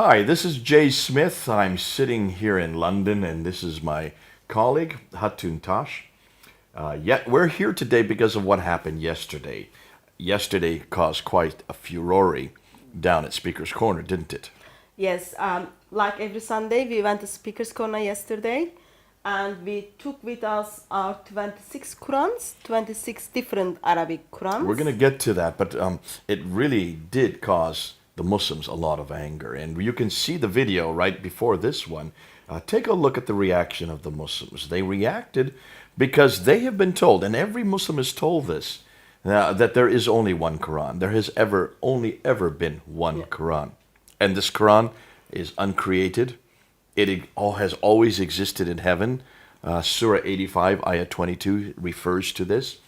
Hi, this is Jay Smith. I'm sitting here in London, and this is my colleague, Hatun Tash. Yet we're here today because of what happened yesterday. Yesterday caused quite a furore down at Speaker's Corner, didn't it? Yes, like every Sunday, we went to Speaker's Corner yesterday, and we took with us our 26 Qurans, 26 different Arabic Qurans. We're going to get to that, but it really did cause the Muslims a lot of anger. And you can see the video right before this one. Take a look at the reaction of the Muslims. They reacted because they have been told, and every Muslim is told this, that there is only one Quran. There has only ever been one Quran. And this Quran is uncreated. It all has always existed in heaven. Surah 85, Ayah 22 refers to this.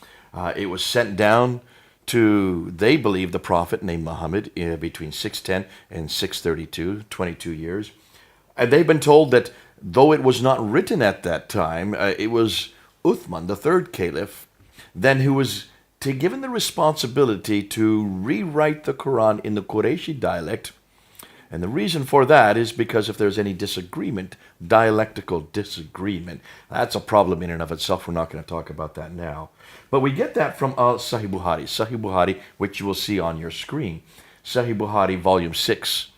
It was sent down to, they believe, the Prophet named Muhammad between 610 and 632, 22 years. And they've been told that though it was not written at that time, it was Uthman, the third caliph, then who was given the responsibility to rewrite the Quran in the Qurayshi dialect. And the reason for that is because if there's any disagreement, dialectical disagreement, that's a problem in and of itself. We're not going to talk about that now. But we get that from Sahih Bukhari. Sahih Bukhari, which you will see on your screen. Sahih Bukhari, volume 6,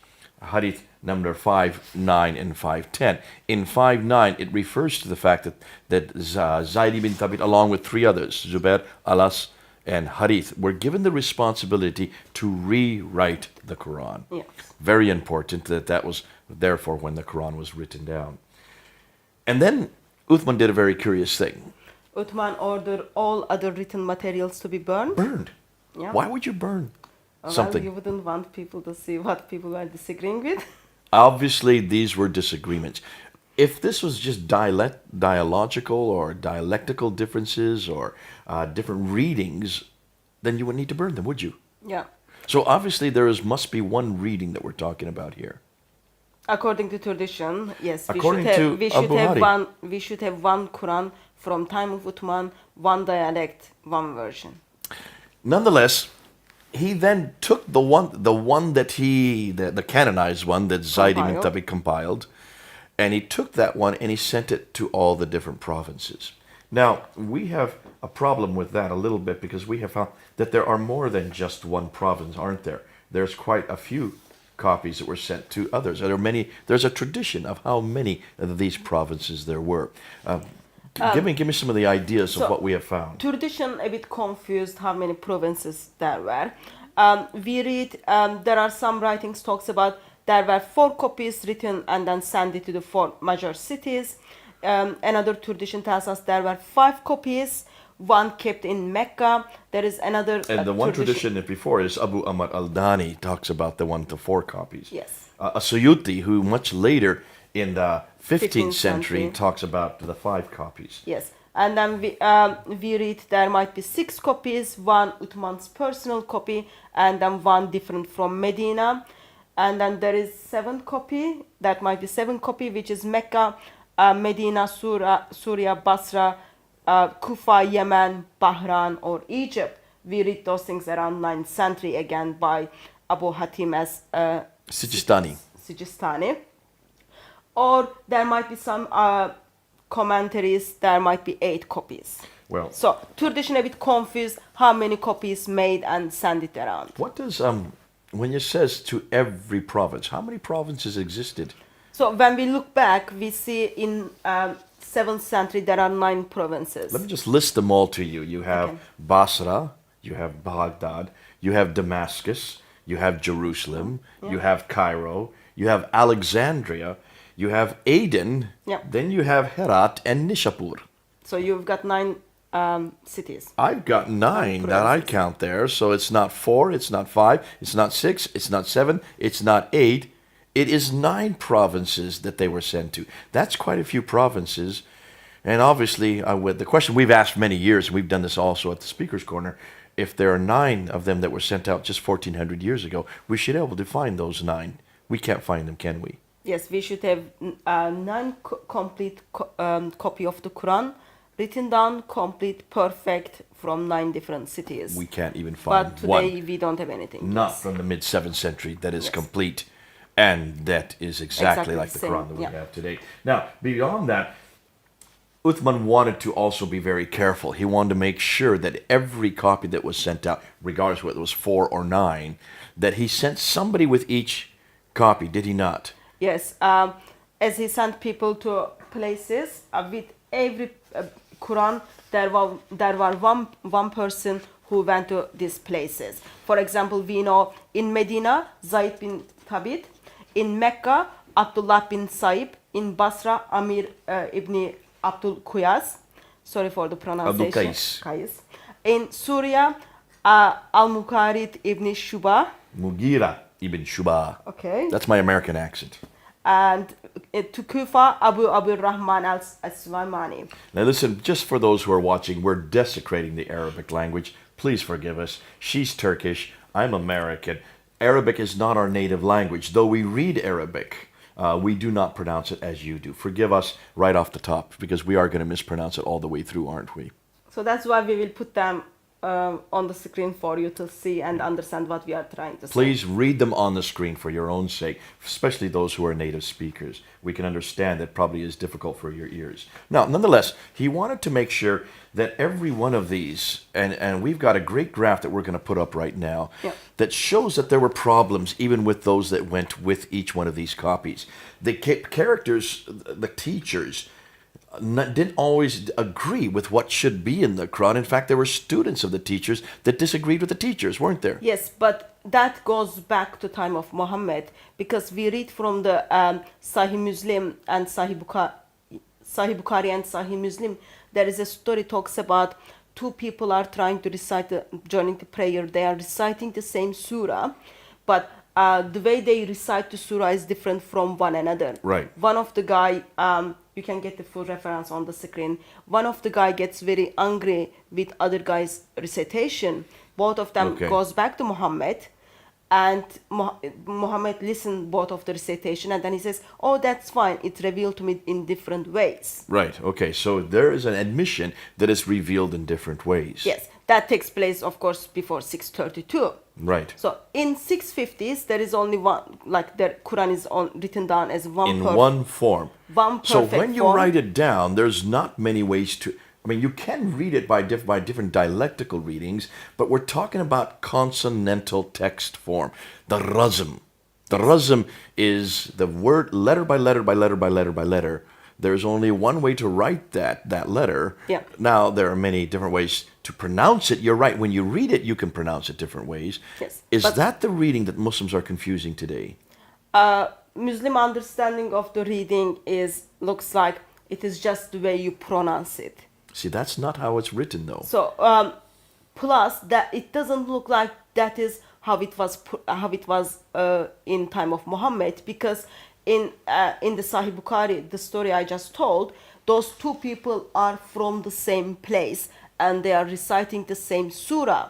hadith number 5, 9, and 510. In 5, 9, it refers to the fact that Zayd ibn Thabit, along with three others, Zubair, Alas, and Harith, were given the responsibility to rewrite the Quran. Yes. Very important that was therefore when the Quran was written down. And then Uthman did a very curious thing. Uthman ordered all other written materials to be burned. Burned. Yeah. Why would you burn Well, something? you wouldn't want people to see what people were disagreeing with. Obviously, these were disagreements. If this was just dialogical or dialectical differences or different readings, then you wouldn't need to burn them, would you? Yeah. So obviously must be one reading that we're talking about here. According to tradition, yes, According to Abu Hari. we should have one Quran from time of Uthman, one dialect, one version. Nonetheless, he then took the one that the canonized one that Zayd ibn Thabit compiled, and he took that one and he sent it to all the different provinces. Now, we have a problem with that a little bit because we have found that there are more than just one province, aren't there? There's quite a few copies that were sent to others. There's a tradition of how many of these provinces there were. Give me some of the ideas of what we have found. Tradition a bit confused how many provinces there were. We read there are some writings talks about there were 4 copies written and then sent it to the 4 major cities. Another tradition tells us there were 5 copies, one kept in Mecca. There is another and the one tradition before is Abu Amr al-Dani talks about the 1 to 4 copies. Yes. Suyuti, who much later in the 15th century talks about the 5 copies. Yes. And then we read there might be 6 copies, one Uthman's personal copy, and then one different from Medina. And then there is 7 copy, that might be 7 copy, which is Mecca, Medina, Syria, Basra, Kufa, Yemen, Bahrain, or Egypt. We read those things around 9th century again by Abu Hatim as Sijistani. Or there might be some commentaries, there might be 8 copies. Well, so tradition a bit confused how many copies made and send it around. What does when it says to every province, how many provinces existed? So when we look back, we see in 7th century there are 9 provinces. Let me just list them all to you. You have Basra, you have Baghdad, you have Damascus, you have Jerusalem, you have Cairo, you have Alexandria, you have Aden, then you have Herat and Nishapur. So you've got 9 cities. I've got 9 that I count there. So it's not 4, it's not 5, it's not 6, it's not 7, it's not 8. It is 9 provinces that they were sent to. That's quite a few provinces. And obviously, with the question we've asked many years, and we've done this also at the Speaker's Corner, if there are 9 of them that were sent out just 1,400 years ago, we should be able to find those 9. We can't find them, can we? Yes, we should have 9 complete copy of the Quran, written down, complete, perfect, from 9 different cities. We can't even find one. But today we don't have anything. Not from the mid-7th century that is complete. And that is exactly like the same, Quran that we yeah. have today. Now, beyond that, Uthman wanted to also be very careful. He wanted to make sure that every copy that was sent out, regardless whether it was 4 or 9, that he sent somebody with each copy, did he not? Yes, as he sent people to places with every Quran, there were one person who went to these places. For example, we know in Medina, Zayd bin Thabit, in Mecca, Abdullah bin Saib, in Basra, Amir ibn Abdul Quyas, sorry for the pronunciation. Qais. In Syria, Al-Muqarid ibn Shuba. Mughira ibn Shuba. Okay. That's my American accent. And to Kufa, Abu Rahman al-Sulaimani. Now listen, just for those who are watching, we're desecrating the Arabic language. Please forgive us. She's Turkish. I'm American. Arabic is not our native language. Though we read Arabic, we do not pronounce it as you do. Forgive us right off the top, because we are going to mispronounce it all the way through, aren't we? So that's why we will put them on the screen for you to see and understand what we are trying to say. Please read them on the screen for your own sake, especially those who are native speakers. We can understand that probably is difficult for your ears. Now, nonetheless, he wanted to make sure that every one of these, and we've got a great graph that we're going to put up right now, Yeah. that shows that there were problems even with those that went with each one of these copies. The characters, the teachers, didn't always agree with what should be in the Quran. In fact, there were students of the teachers that disagreed with the teachers, weren't there? Yes, but that goes back to time of Muhammad, because we read from the Sahih Muslim and Sahih Bukhari and Sahih Muslim. There is a story talks about two people are trying to recite during the prayer. They are reciting the same surah, but the way they recite the surah is different from one another. Right. One of the guy, you can get the full reference on the screen. One of the guy gets very angry with other guy's recitation. Both of them Okay. goes back to Muhammad, and Muhammad listened both of the recitation, and then he says, "Oh, that's fine. It's revealed to me in different ways." Right. Okay. So there is an admission that is revealed in different ways. Yes, that takes place, of course, before 632. Right. So in 650s, there is only one, like the Quran is written down as one In one form. one So perfect when you form. write it down, there's not many ways to. I mean, you can read it by different dialectical readings, but we're talking about consonantal text form, the razm. The razm is the word letter by letter by letter by letter by letter. There's only one way to write that letter. Yeah. Now, there are many different ways to pronounce it. You're right. When you read it, you can pronounce it different ways. Yes, Is but- that the reading that Muslims are confusing today? Muslim understanding of the reading looks like it is just the way you pronounce it. See, that's not how it's written, though. So plus that it doesn't look like that is how it was in time of Muhammad, because in the Sahih Bukhari, the story I just told, those two people are from the same place and they are reciting the same surah.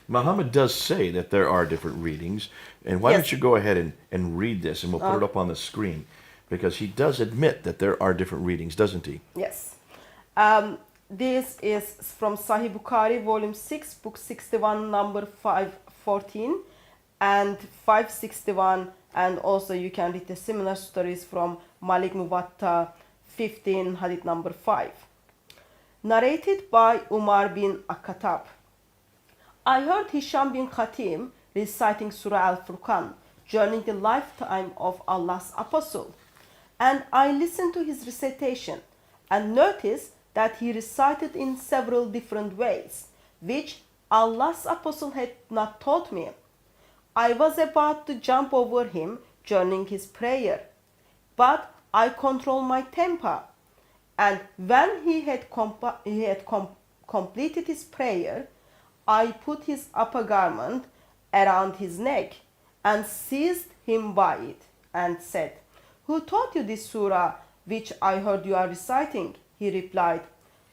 Muhammad does say that there are different readings, and why Yes. don't you go ahead and read this, and we'll put it up on the screen, because he does admit that there are different readings, doesn't he? Yes. This is from Sahih Bukhari, volume 6, book 61, number 514, and 561, and also you can read the similar stories from Malik Muwatta 15, hadith number 5. Narrated by Umar bin Akhatab. I heard Hisham bin Khatim reciting Surah Al-Furqan during the lifetime of Allah's Apostle, and I listened to his recitation and noticed that he recited in several different ways, which Allah's Apostle had not taught me. I was about to jump over him during his prayer, but I controlled my temper, and when he had completed his prayer, I put his upper garment around his neck and seized him by it and said, "Who taught you this surah which I heard you are reciting?" He replied,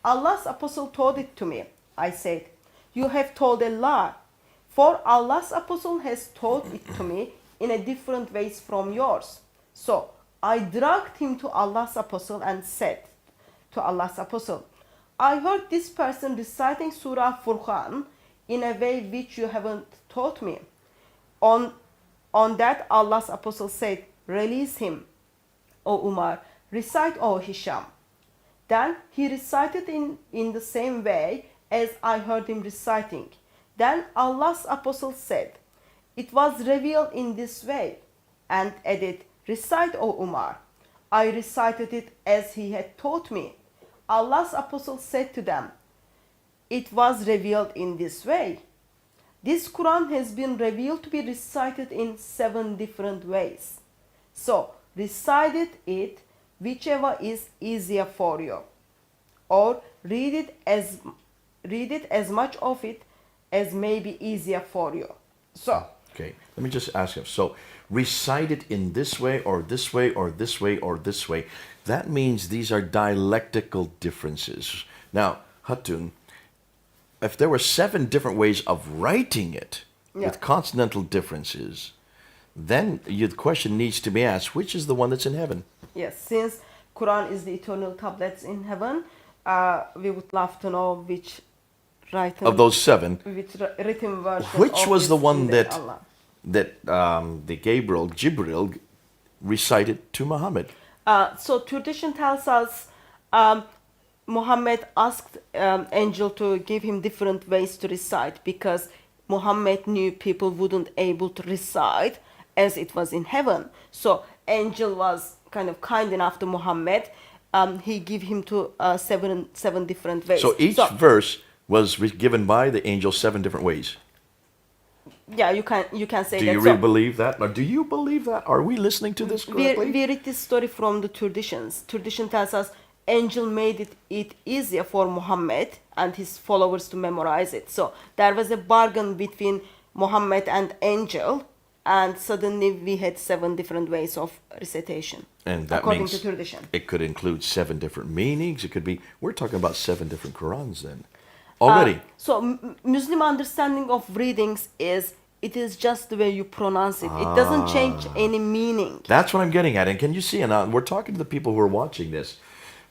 "Allah's Apostle taught it to me." I said, "You have told a lie, for Allah's Apostle has taught it to me in a different ways from yours." So I dragged him to Allah's Apostle and said to Allah's Apostle, "I heard this person reciting Surah Furqan in a way which you haven't taught me. On On that, Allah's apostle said, "Release him, O Umar. Recite, O Hisham." Then he recited in the same way as I heard him reciting. Then Allah's apostle said, "It was revealed in this way," and added, "Recite, O Umar." I recited it as he had taught me. Allah's apostle said to them, "It was revealed in this way." This Quran has been revealed to be recited in 7 different ways. So, recite it whichever is easier for you, or read it as much of it as may be easier for you. So, Okay, let me just ask you. So, recite it in this way, or this way, or this way, or this way. That means these are dialectical differences. Now, Hatun, if there were 7 different ways of writing it with consonantal differences, then the question needs to be asked, which is the one that's in heaven? yes, since Quran is the eternal tablets in heaven, we would love to know which written Of those 7, which written version. which of was is the one in that Allah. the Jibril recited to Muhammad? So tradition tells us Muhammad asked angel to give him different ways to recite because Muhammad knew people wouldn't able to recite as it was in heaven. So angel was kind of kind enough to Muhammad. He gave him to seven different ways. So each verse was given by the angel 7 different ways. Yeah, you can say Do that. you really believe that? Or do you believe that? Are we listening to this correctly? We read this story from the traditions. Tradition tells us angel made it easier for Muhammad and his followers to memorize it. So there was a bargain between Muhammad and angel, and suddenly we had 7 different ways of recitation. And that according means to tradition. it could include 7 different meanings. It could be, we're talking about 7 different Qurans then. Already. So Muslim understanding of readings is it is just the way you pronounce it. It doesn't change any meaning. That's what I'm getting at. And can you see, and we're talking to the people who are watching this,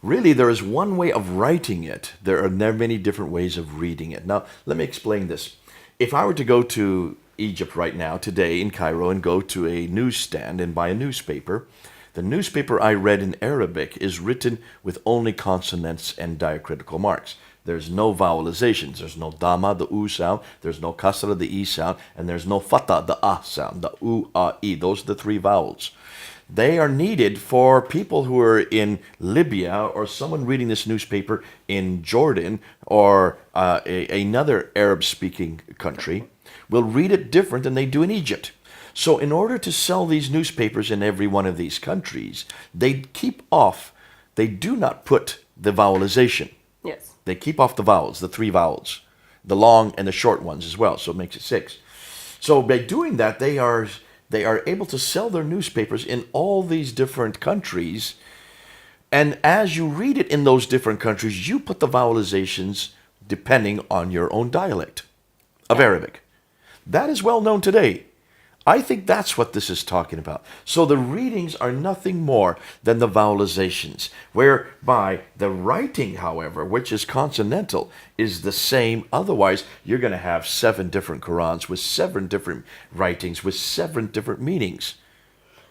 really there is one way of writing it. There are many different ways of reading it. Now, let me explain this. If I were to go to Egypt right now, today in Cairo, and go to a newsstand and buy a newspaper, the newspaper I read in Arabic is written with only consonants and diacritical marks. There's no vowelizations. There's no dama, the u sound. There's no kasra, the e sound. And there's no fata, the ah sound, the u, ah, e. Those are the 3 vowels. They are needed for people who are in Libya, or someone reading this newspaper in Jordan, or another Arab-speaking country, will read it different than they do in Egypt. So in order to sell these newspapers in every one of these countries, they do not put the vowelization. Yes. They keep off the vowels, the 3 vowels, the long and the short ones as well, so it makes it 6. So by doing that, they are able to sell their newspapers in all these different countries, and as you read it in those different countries, you put the vowelizations depending on your own dialect of Arabic. That is well known today. I think that's what this is talking about. So the readings are nothing more than the vowelizations, whereby the writing, however, which is consonantal, is the same. Otherwise, you're going to have 7 different Qurans with 7 different writings with 7 different meanings.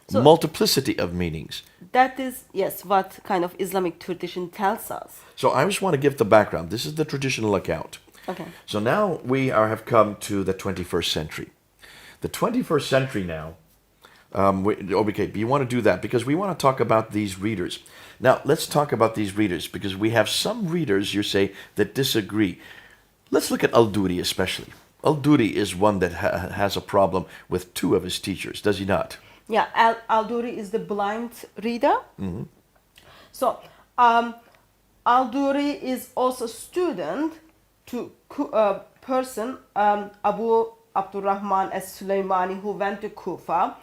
So, multiplicity of meanings. That is, yes, what kind of Islamic tradition tells us. So I just want to give the background. This is the traditional account. Okay. So now we have come to the 21st century. The 21st century now, okay, you want to do that because we want to talk about these readers. Now, let's talk about these readers because we have some readers, you say, that disagree. Let's look at Al-Duri especially. Al-Duri is one that has a problem with 2 of his teachers, does he not? Yeah, Al-Duri is the blind reader. Mm-hmm. So, Al-Duri is also student to person, Abu Abdurrahman as-Sulaymani, who went to Kufa,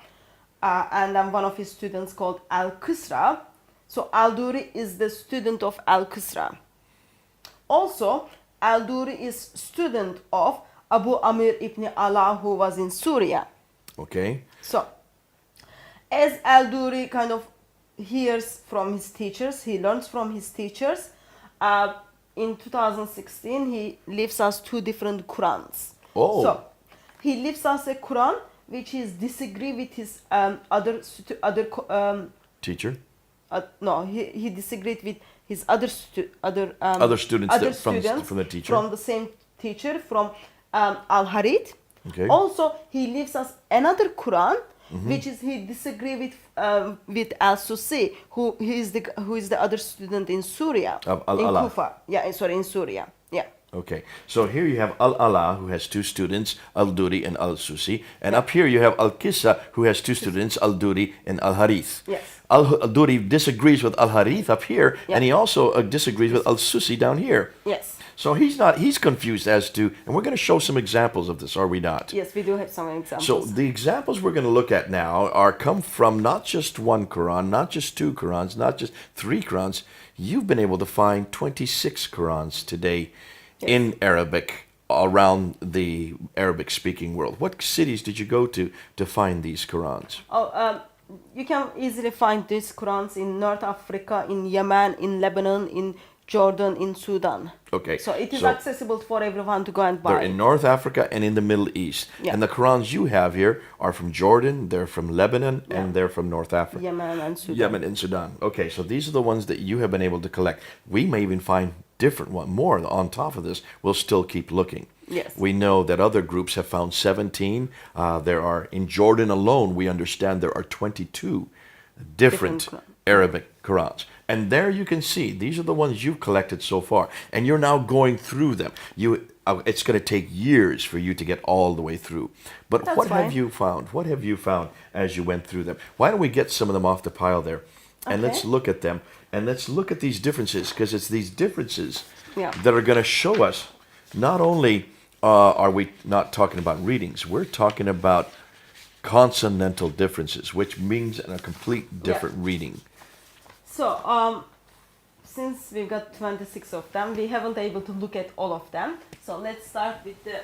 and then one of his students called Al-Qisra. So Al-Duri is the student of Al-Qisra. Also, Al-Duri is student of Abu Amir ibn Ala, who was in Syria. Okay. So, as Al-Duri kind of hears from his teachers, he learns from his teachers, in 2016 he leaves us 2 different Qurans. Oh. So, he leaves us a Quran which is disagree with his Teacher? no, he disagreed with his other Other students other from students the teacher? from the same teacher from Al-Harith. Okay. Also, he leaves us another Quran, which is he disagree with Al-Susi, who is the other student in Syria, Of in Al-Ala. Kufa. Yeah, sorry, in Syria. Yeah. Okay, so here you have Al-Ala, who has two students, Al-Duri and Al-Susi. And up here you have Al-Qissa, who has two students, Al-Duri and Al-Harith. Yes. Al-Duri disagrees with Al-Harith up here, Yeah. and he also disagrees with Al-Susi down here. Yes. So he's confused as to, and we're going to show some examples of this, are we not? Yes, we do have some examples. So the examples we're going to look at now come from not just one Quran, not just two Qurans, not just three Qurans. You've been able to find 26 Qurans today in Arabic around the Arabic-speaking world. What cities did you go to find these Qurans? You can easily find these Qurans in North Africa, in Yemen, in Lebanon, in Jordan, in Sudan. Okay. So it is so accessible for everyone to go and buy. They're in North Africa and in the Middle East. Yeah. And the Qurans you have here are from Jordan, they're from Lebanon, and they're from North Africa. Yemen and Sudan. Yemen and Sudan. Okay, so these are the ones that you have been able to collect. We may even find different one more on top of this. We'll still keep looking. Yes. We know that other groups have found 17. There are, in Jordan alone, we understand there are 22 different Quran. Arabic Qurans. And there you can see, these are the ones you've collected so far. And you're now going through them. It's going to take years for you to get all the way through. But That's what have fine. you found? What have you found as you went through them? Why don't we get some of them off the pile there? And let's Okay. look at them. And let's look at these differences, because it's these differences Yeah. that are going to show us not only are we not talking about readings, we're talking about consonantal differences, which means a complete different reading. So, since we've got 26 of them, we haven't able to look at all of them. So let's start with the...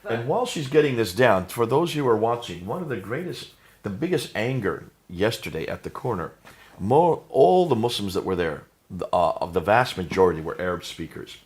And while she's getting this down, for those who are watching, one of the biggest anger yesterday at the corner, all the Muslims that were there, of the vast majority were Arab speakers.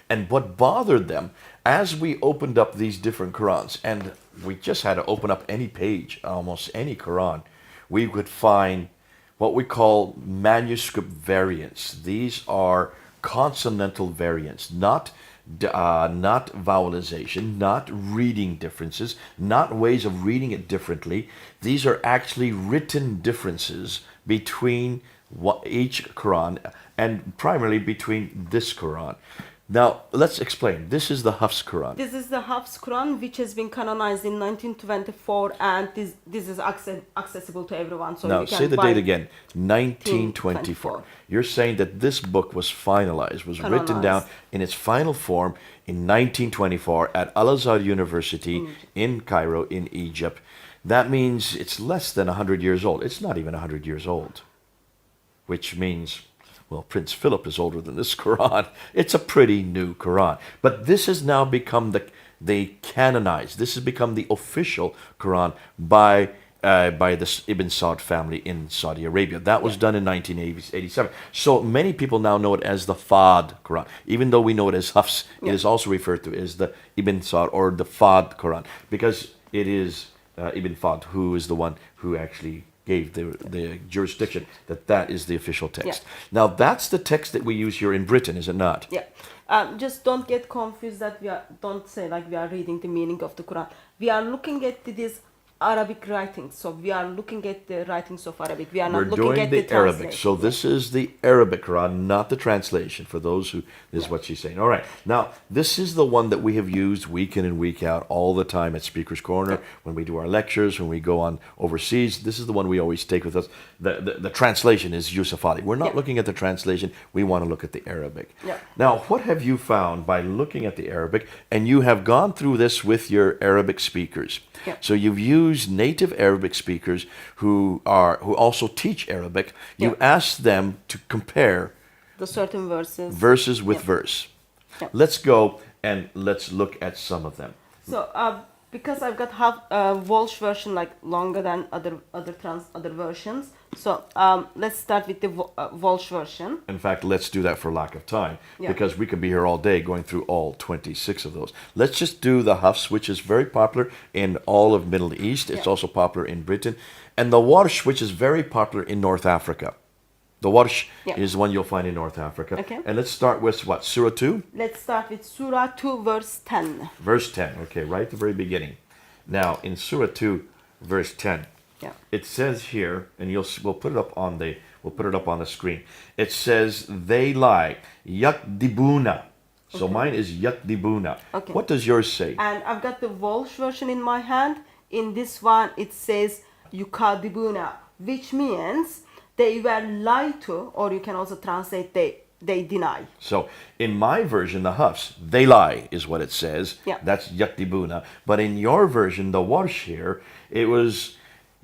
And what bothered them, as we opened up these different Qurans, and we just had to open up any page, almost any Quran, we could find what we call manuscript variants. These are consonantal variants, not vowelization, not reading differences, not ways of reading it differently. These are actually written differences between each Quran, and primarily between this Quran. Now, let's explain. This is the Hafs Quran. This is the Hafs Quran, which has been canonized in 1924, and this is accessible to everyone. So Now, you can say the buy date again, 1924. You're saying that this book was finalized, was written down in its final form in 1924 at Al-Azhar University in Cairo, in Egypt. That means it's less than 100 years old. It's not even 100 years old, which means, well, Prince Philip is older than this Quran. It's a pretty new Quran. But this has now become the canonized. This has become the official Quran by the Ibn Saud family in Saudi Arabia. That was done in 1987. So many people now know it as the Fard Quran. Even though we know it as Hafs, it is also referred to as the Ibn Saud or the Fard Quran, because it is Ibn Fad who is the one who actually gave the jurisdiction that is the official text. Now that's the text that we use here in Britain, is it not? Yeah. Just don't get confused that don't say like we are reading the meaning of the Quran. We are looking at these Arabic writings. So we are looking at the writings of Arabic. We are not looking at the Arabic. translation. So this is the Arabic Quran, not the translation, for those who, this is what she's saying. All right. Now, this is the one that we have used week in and week out all the time at Speaker's Corner, when we do our lectures, when we go on overseas. This is the one we always take with us. The translation is Yusuf Ali. We're not looking at the translation. We want to look at the Arabic. Now, what have you found by looking at the Arabic? And you have gone through this with your Arabic speakers. So you've used native Arabic speakers who also teach Arabic. You asked them to compare the certain verses with verse. Let's go and let's look at some of them. So because I've got Welsh version like longer than other versions, So let's start with the Walsh version. In fact, let's do that for lack of time, Yeah. because we could be here all day going through all 26 of those. Let's just do the Hafs, which is very popular in all of Middle East. It's Yeah. also popular in Britain. And the Warsh, which is very popular in North Africa. The Warsh Yeah. is one you'll find in North Africa. Okay. And let's start with what? Surah 2? Let's start with Surah 2, verse 10. Verse 10. Okay, right at the very beginning. Now, in Surah 2, verse 10, Yeah. it says here, and we'll put it up on the screen. It says they lie, yakdibuna. So mine is yakdibuna. Okay. What does yours say? And I've got the Walsh version in my hand. In this one, it says yukadibuna, which means they were lied to, or you can also translate they deny. So in my version, the Hafs, they lie is what it says. Yeah. That's yakdibuna. But in your version, the Warsh here, it was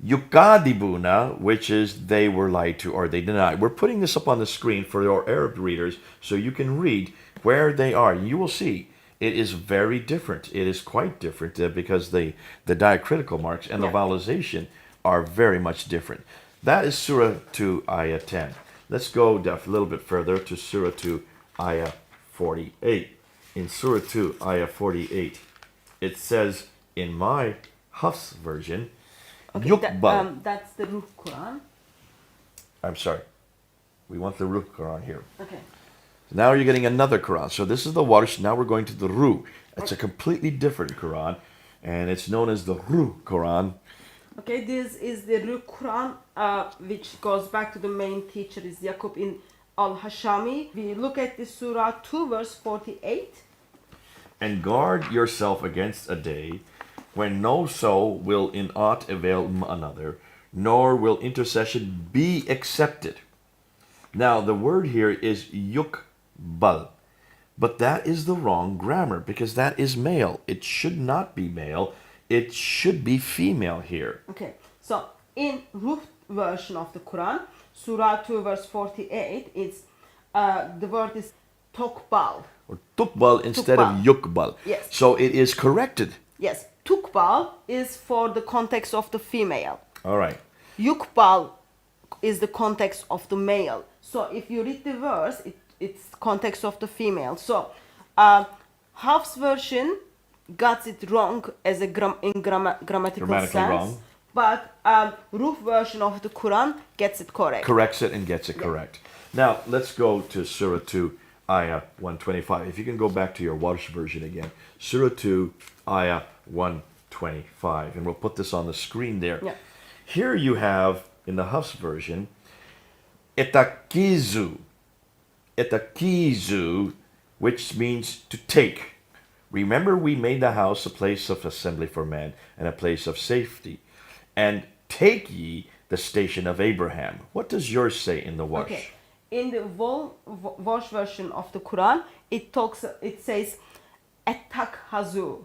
yukadibuna, which is they were lied to or they denied. We're putting this up on the screen for your Arab readers so you can read where they are. You will see it is very different. It is quite different because the diacritical marks and the Yeah. vowelization are very much different. That is Surah 2, Ayah 10. Let's go a little bit further to Surah 2, Ayah 48. In Surah 2, Ayah 48, it says in my Hafs version, Okay, Yukbal. that's the Ruh Quran. I'm sorry. We want the Ruh Quran here. Okay. Now you're getting another Quran. So this is the Warsh. Now we're going to the Ruh. It's a completely different Quran, and it's known as the Ruh Quran. Okay, this is the Ruh Quran, which goes back to the main teacher is Yaqub in Al-Hashami. We look at the Surah 2, verse 48. And guard yourself against a day when no soul will in aught avail another, nor will intercession be accepted. Now, the word here is yukbal, but that is the wrong grammar because that is male. It should not be male. It should be female here. Okay, so in Ruh version of the Quran, Surah 2, verse 48, it's the word is tokbal. Or tukbal instead of yukbal. Yes. So it is corrected. Yes, tukbal is for the context of the female. All right. Yukbal is the context of the male. So if you read the verse, it's context of the female. So Hafs version got it wrong as a grammatical Grammatically sense, wrong. but Ruh version of the Quran gets it correct. Corrects it and gets it correct. Now, let's go to Surah 2, Ayah 125. If you can go back to your Warsh version again. Surah 2, Ayah 125. And we'll put this on the screen there. Yeah. Here you have, in the Hafs version, etakizu. Etakizu, which means to take. Remember, we made the house a place of assembly for man and a place of safety. And take ye the station of Abraham. What does yours say in the Warsh? Okay. In the Warsh version of the Quran, it says etakhazu,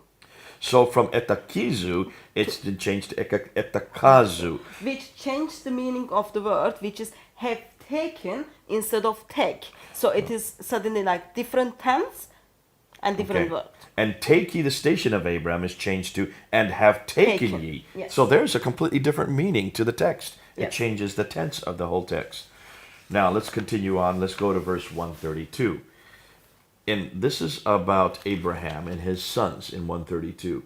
So from etakizu, it's been changed to etakazu. which changed the meaning of the word, which is have taken instead of take. So it is suddenly like different tense and different Okay. word. And take ye the station of Abraham is changed to and have taken Taken, ye. yes. So there's a completely different meaning to the text. It Yes. changes the tense of the whole text. Now let's continue on. Let's go to verse 132. And this is about Abraham and his sons in 132.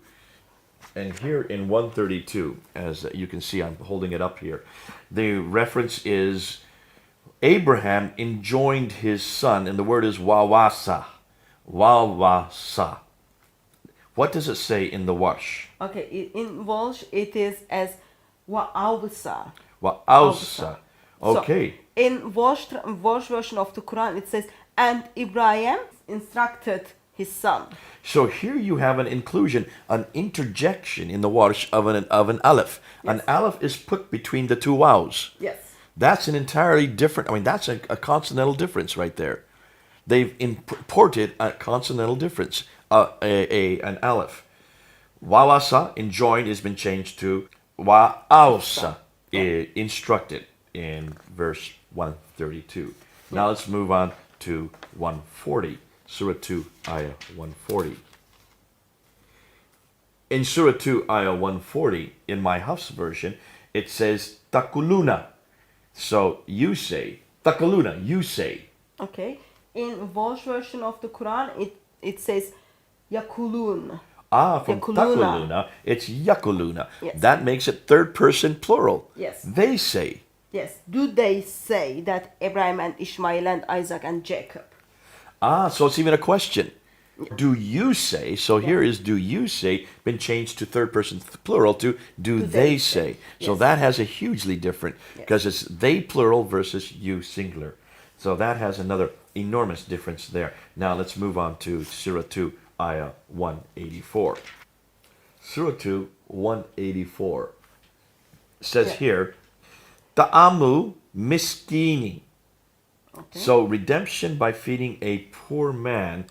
And here in 132, as you can see, I'm holding it up here, the reference is Abraham enjoined his son, and the word is wawasa. Wawasa. What does it say in the Warsh? Okay, in Walsh it is as wa'awsa. Wa'ausa. Okay. So in Walsh version of the Quran it says, and Ibrahim instructed his son. So here you have an inclusion, an interjection in the Warsh of an aleph. An Yes. aleph is put between the two waws. Yes. That's an entirely different, that's a consonantal difference right there. They've imported a consonantal difference, an aleph. Wawasa, enjoined, has been changed to wa'ausa, instructed in verse 132. Now let's move on to 140, Surah 2, Ayah 140. In Surah 2, Ayah 140, in my Hafs version, it says takuluna. So you say, takaluna, you say. Okay. In Walsh version of the Quran, it says yakulun. Ah, from Yakuluna. takaluna, it's yakuluna. Yes. That makes it third person plural. Yes. They say. Yes. Do they say that Abraham and Ishmael and Isaac and Jacob? Ah, so it's even a question. Do you say? So here is do you say been changed to third person plural to do they say. So Yes. that has a hugely different, Yes. because it's they plural versus you singular. So that has another enormous difference there. Now let's move on to Surah 2, Ayah 184. Surah 2, 184 says Yeah. here, Ta'amu miskini. Okay. So redemption by feeding a poor man,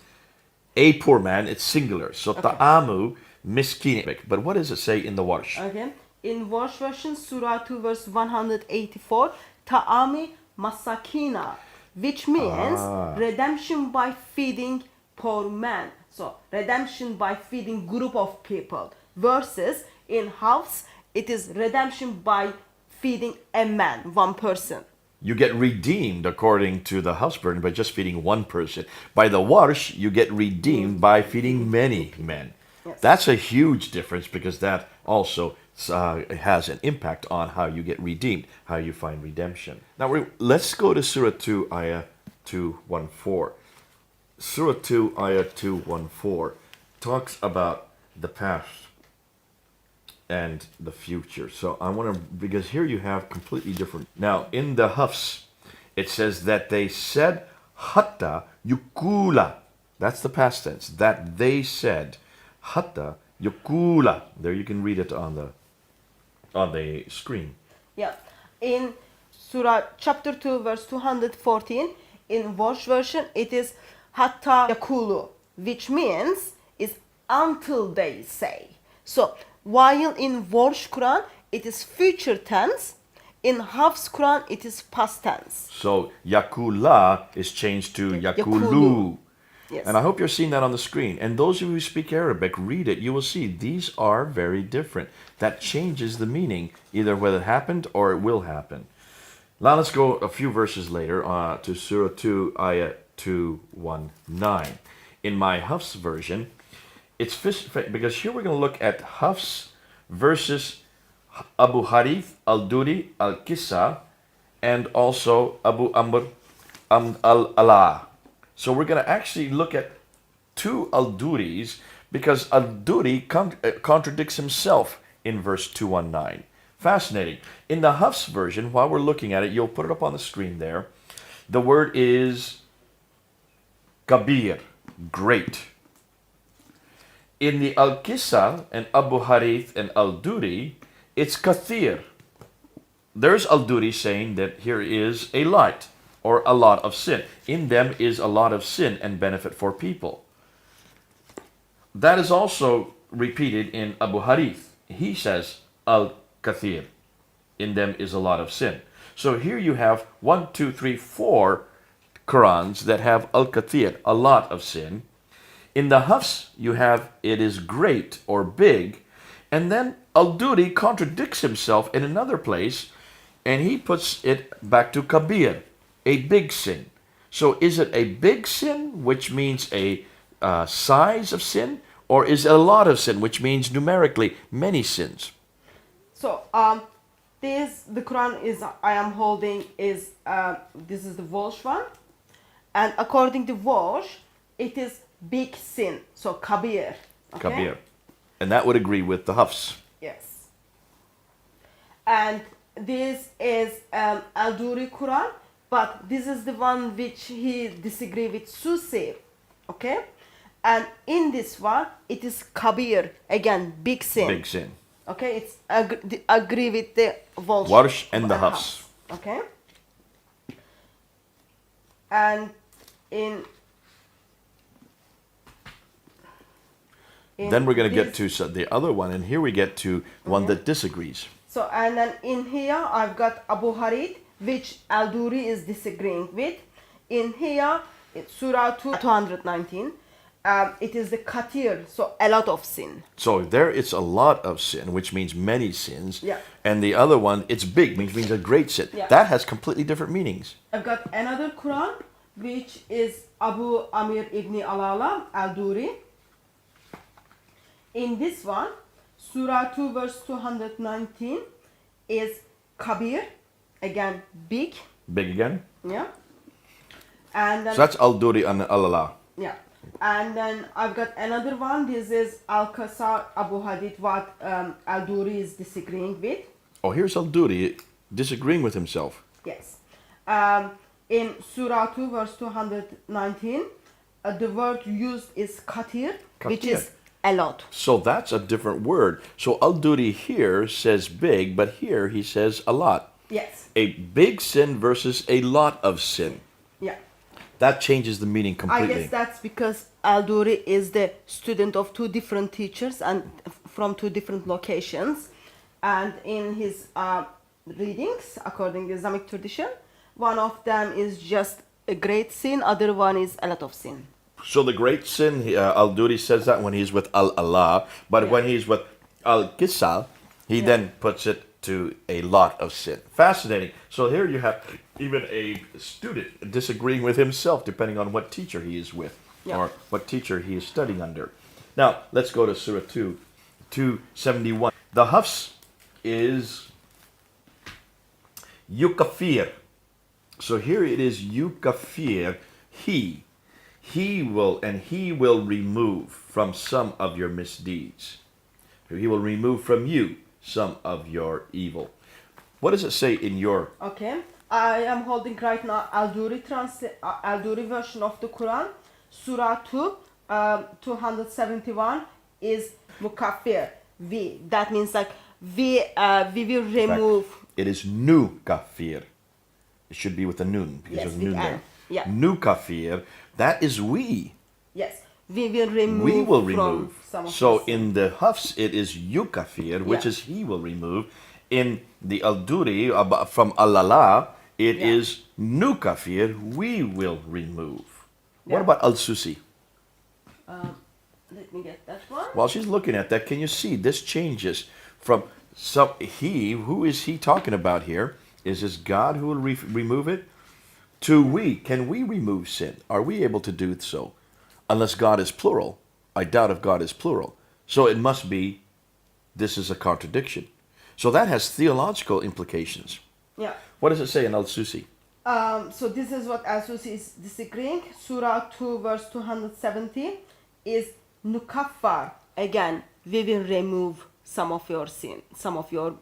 it's singular. So ta'amu miskini. But what does it say in the Warsh? Okay. In Warsh version, Surah 2, verse 184, Ta'ami Masakina, which means redemption by feeding poor man. So, redemption by feeding group of people. Versus in Hafs, it is redemption by feeding a man, one person. You get redeemed according to the house burden by just feeding one person. By the Warsh, you get redeemed by feeding many men. Yes. That's a huge difference because that also has an impact on how you get redeemed, how you find redemption. Now let's go to Surah 2, Ayah 214. Surah 2, Ayah 214 talks about the past and the future. So I want to, because here you have completely different. Now in the Hafs, it says that they said hatta yukula. That's the past tense. That they said hatta yukula. There you can read it on the screen. Yeah. In Surah chapter 2, verse 214, in Warsh version, it is Hatta Yakulu, which means is until they say. So, while in Warsh Quran, it is future tense, in Hafs Quran, it is past tense. So yakula is changed to yakulu. Yes. And I hope you're seeing that on the screen. And those of you who speak Arabic, read it. You will see these are very different. That changes the meaning, either whether it happened or it will happen. Now let's go a few verses later to Surah 2, Ayah 219. In my Hafs version, it's because here we're going to look at Hafs versus Abu Harith al-Duri al-Kissa and also Abu Amr al-Ala. So we're going to actually look at two al-Duris because al-Duri contradicts himself in verse 219. Fascinating. In the Hafs version, while we're looking at it, you'll put it up on the screen there. The word is kabir, great. In the Al-Qissa and Abu Harith and Al-Duri, it's kathir. There's Al-Duri saying that here is a light or a lot of sin. In them is a lot of sin and benefit for people. That is also repeated in Abu Harith. He says Al-Kathir. In them is a lot of sin. So here you have 1, 2, 3, 4 Qurans that have Al-Kathir, a lot of sin. In the Hafs, you have it is great or big. And then Al-Duri contradicts himself in another place and he puts it back to Kabir, a big sin. So is it a big sin, which means a size of sin, or is it a lot of sin, which means numerically many sins? So the Quran is I am holding is this is the Walsh one, and according to Walsh, it is big sin. So kabir. Okay? Kabir, and that would agree with the Hafs. Yes. And this is Al-Duri Quran, but this is the one which he disagree with Susi. Okay. And in this one, it is kabir, again, big sin. Big sin. Okay, it's agree with the Walsh. Warsh and the Hafs. Okay. And in then we're going to get to the other one, and here we get to one that disagrees. So, and then in here, I've got Abu Harith, which Al-Duri is disagreeing with. In here, it's Surah 219. it is the katir, so a lot of sin. So there it's a lot of sin, which means many sins. Yeah. And the other one, it's big, which means a great sin. Yeah. That has completely different meanings. I've got another Quran, which is Abu Amir ibn Alala al-Duri. In this one, Surah 2 verse 219 is Kabir, again big. Big again. Yeah. And then, So that's Al-Duri and Al-Allah. yeah. And then I've got another one. This is Al-Qasar Abu Hadid, what Al-Duri is disagreeing with. Oh, here's Al-Duri disagreeing with himself. Yes. In Surah 2 verse 219, the word used is katir, which Katir. is a lot. So that's a different word. So Al-Duri here says big, but here he says a lot. Yes. A big sin versus a lot of sin. Yeah. That changes the meaning I completely. guess that's because Al-Duri is the student of two different teachers and from two different locations. And in his readings, according to Islamic tradition, one of them is just a great sin, other one is a lot of sin. So the great sin, Al-Duri says that when he's with Al-Allah, but Yeah. when he's with Al-Qisal, he then puts it to a lot of sin. Fascinating. So here you have even a student disagreeing with himself, depending on what teacher he is with, Yeah. or what teacher he is studying under. Now, let's go to Surah 2, 271. The Hafs is Yukafir. So here it is Yukafir, he. He will remove from some of your misdeeds. He will remove from you some of your evil. What does it say in your... Okay. I am holding right now Al-Duri version of the Quran. Surah 2, 271 is Mukaffir. We. That means like we will remove. It is nu kafir. It should be with a nun, because Yes, there's with nun an. there. Yeah. Nu kafir, that is we. Yes. We will remove. We will from remove. some of So the sin. in the Hafs, it is yukafir, which Yeah. is he will remove. In the Al-Duri, from Al-Allah, it Yeah. is nukafir, we will remove. What Yeah. about Al-Susi? Let me get that one. While she's looking at that, can you see this changes from some he? Who is he talking about here? Is this God who will remove it? To we. Can we remove sin? Are we able to do so? Unless God is plural. I doubt if God is plural. So it must be, this is a contradiction. So that has theological implications. Yeah. What does it say in Al-Susi? So this is what Al-Susi is disagreeing. Surah 2 verse 270 is Nukaffar. Again, we will remove some of your sin, some of your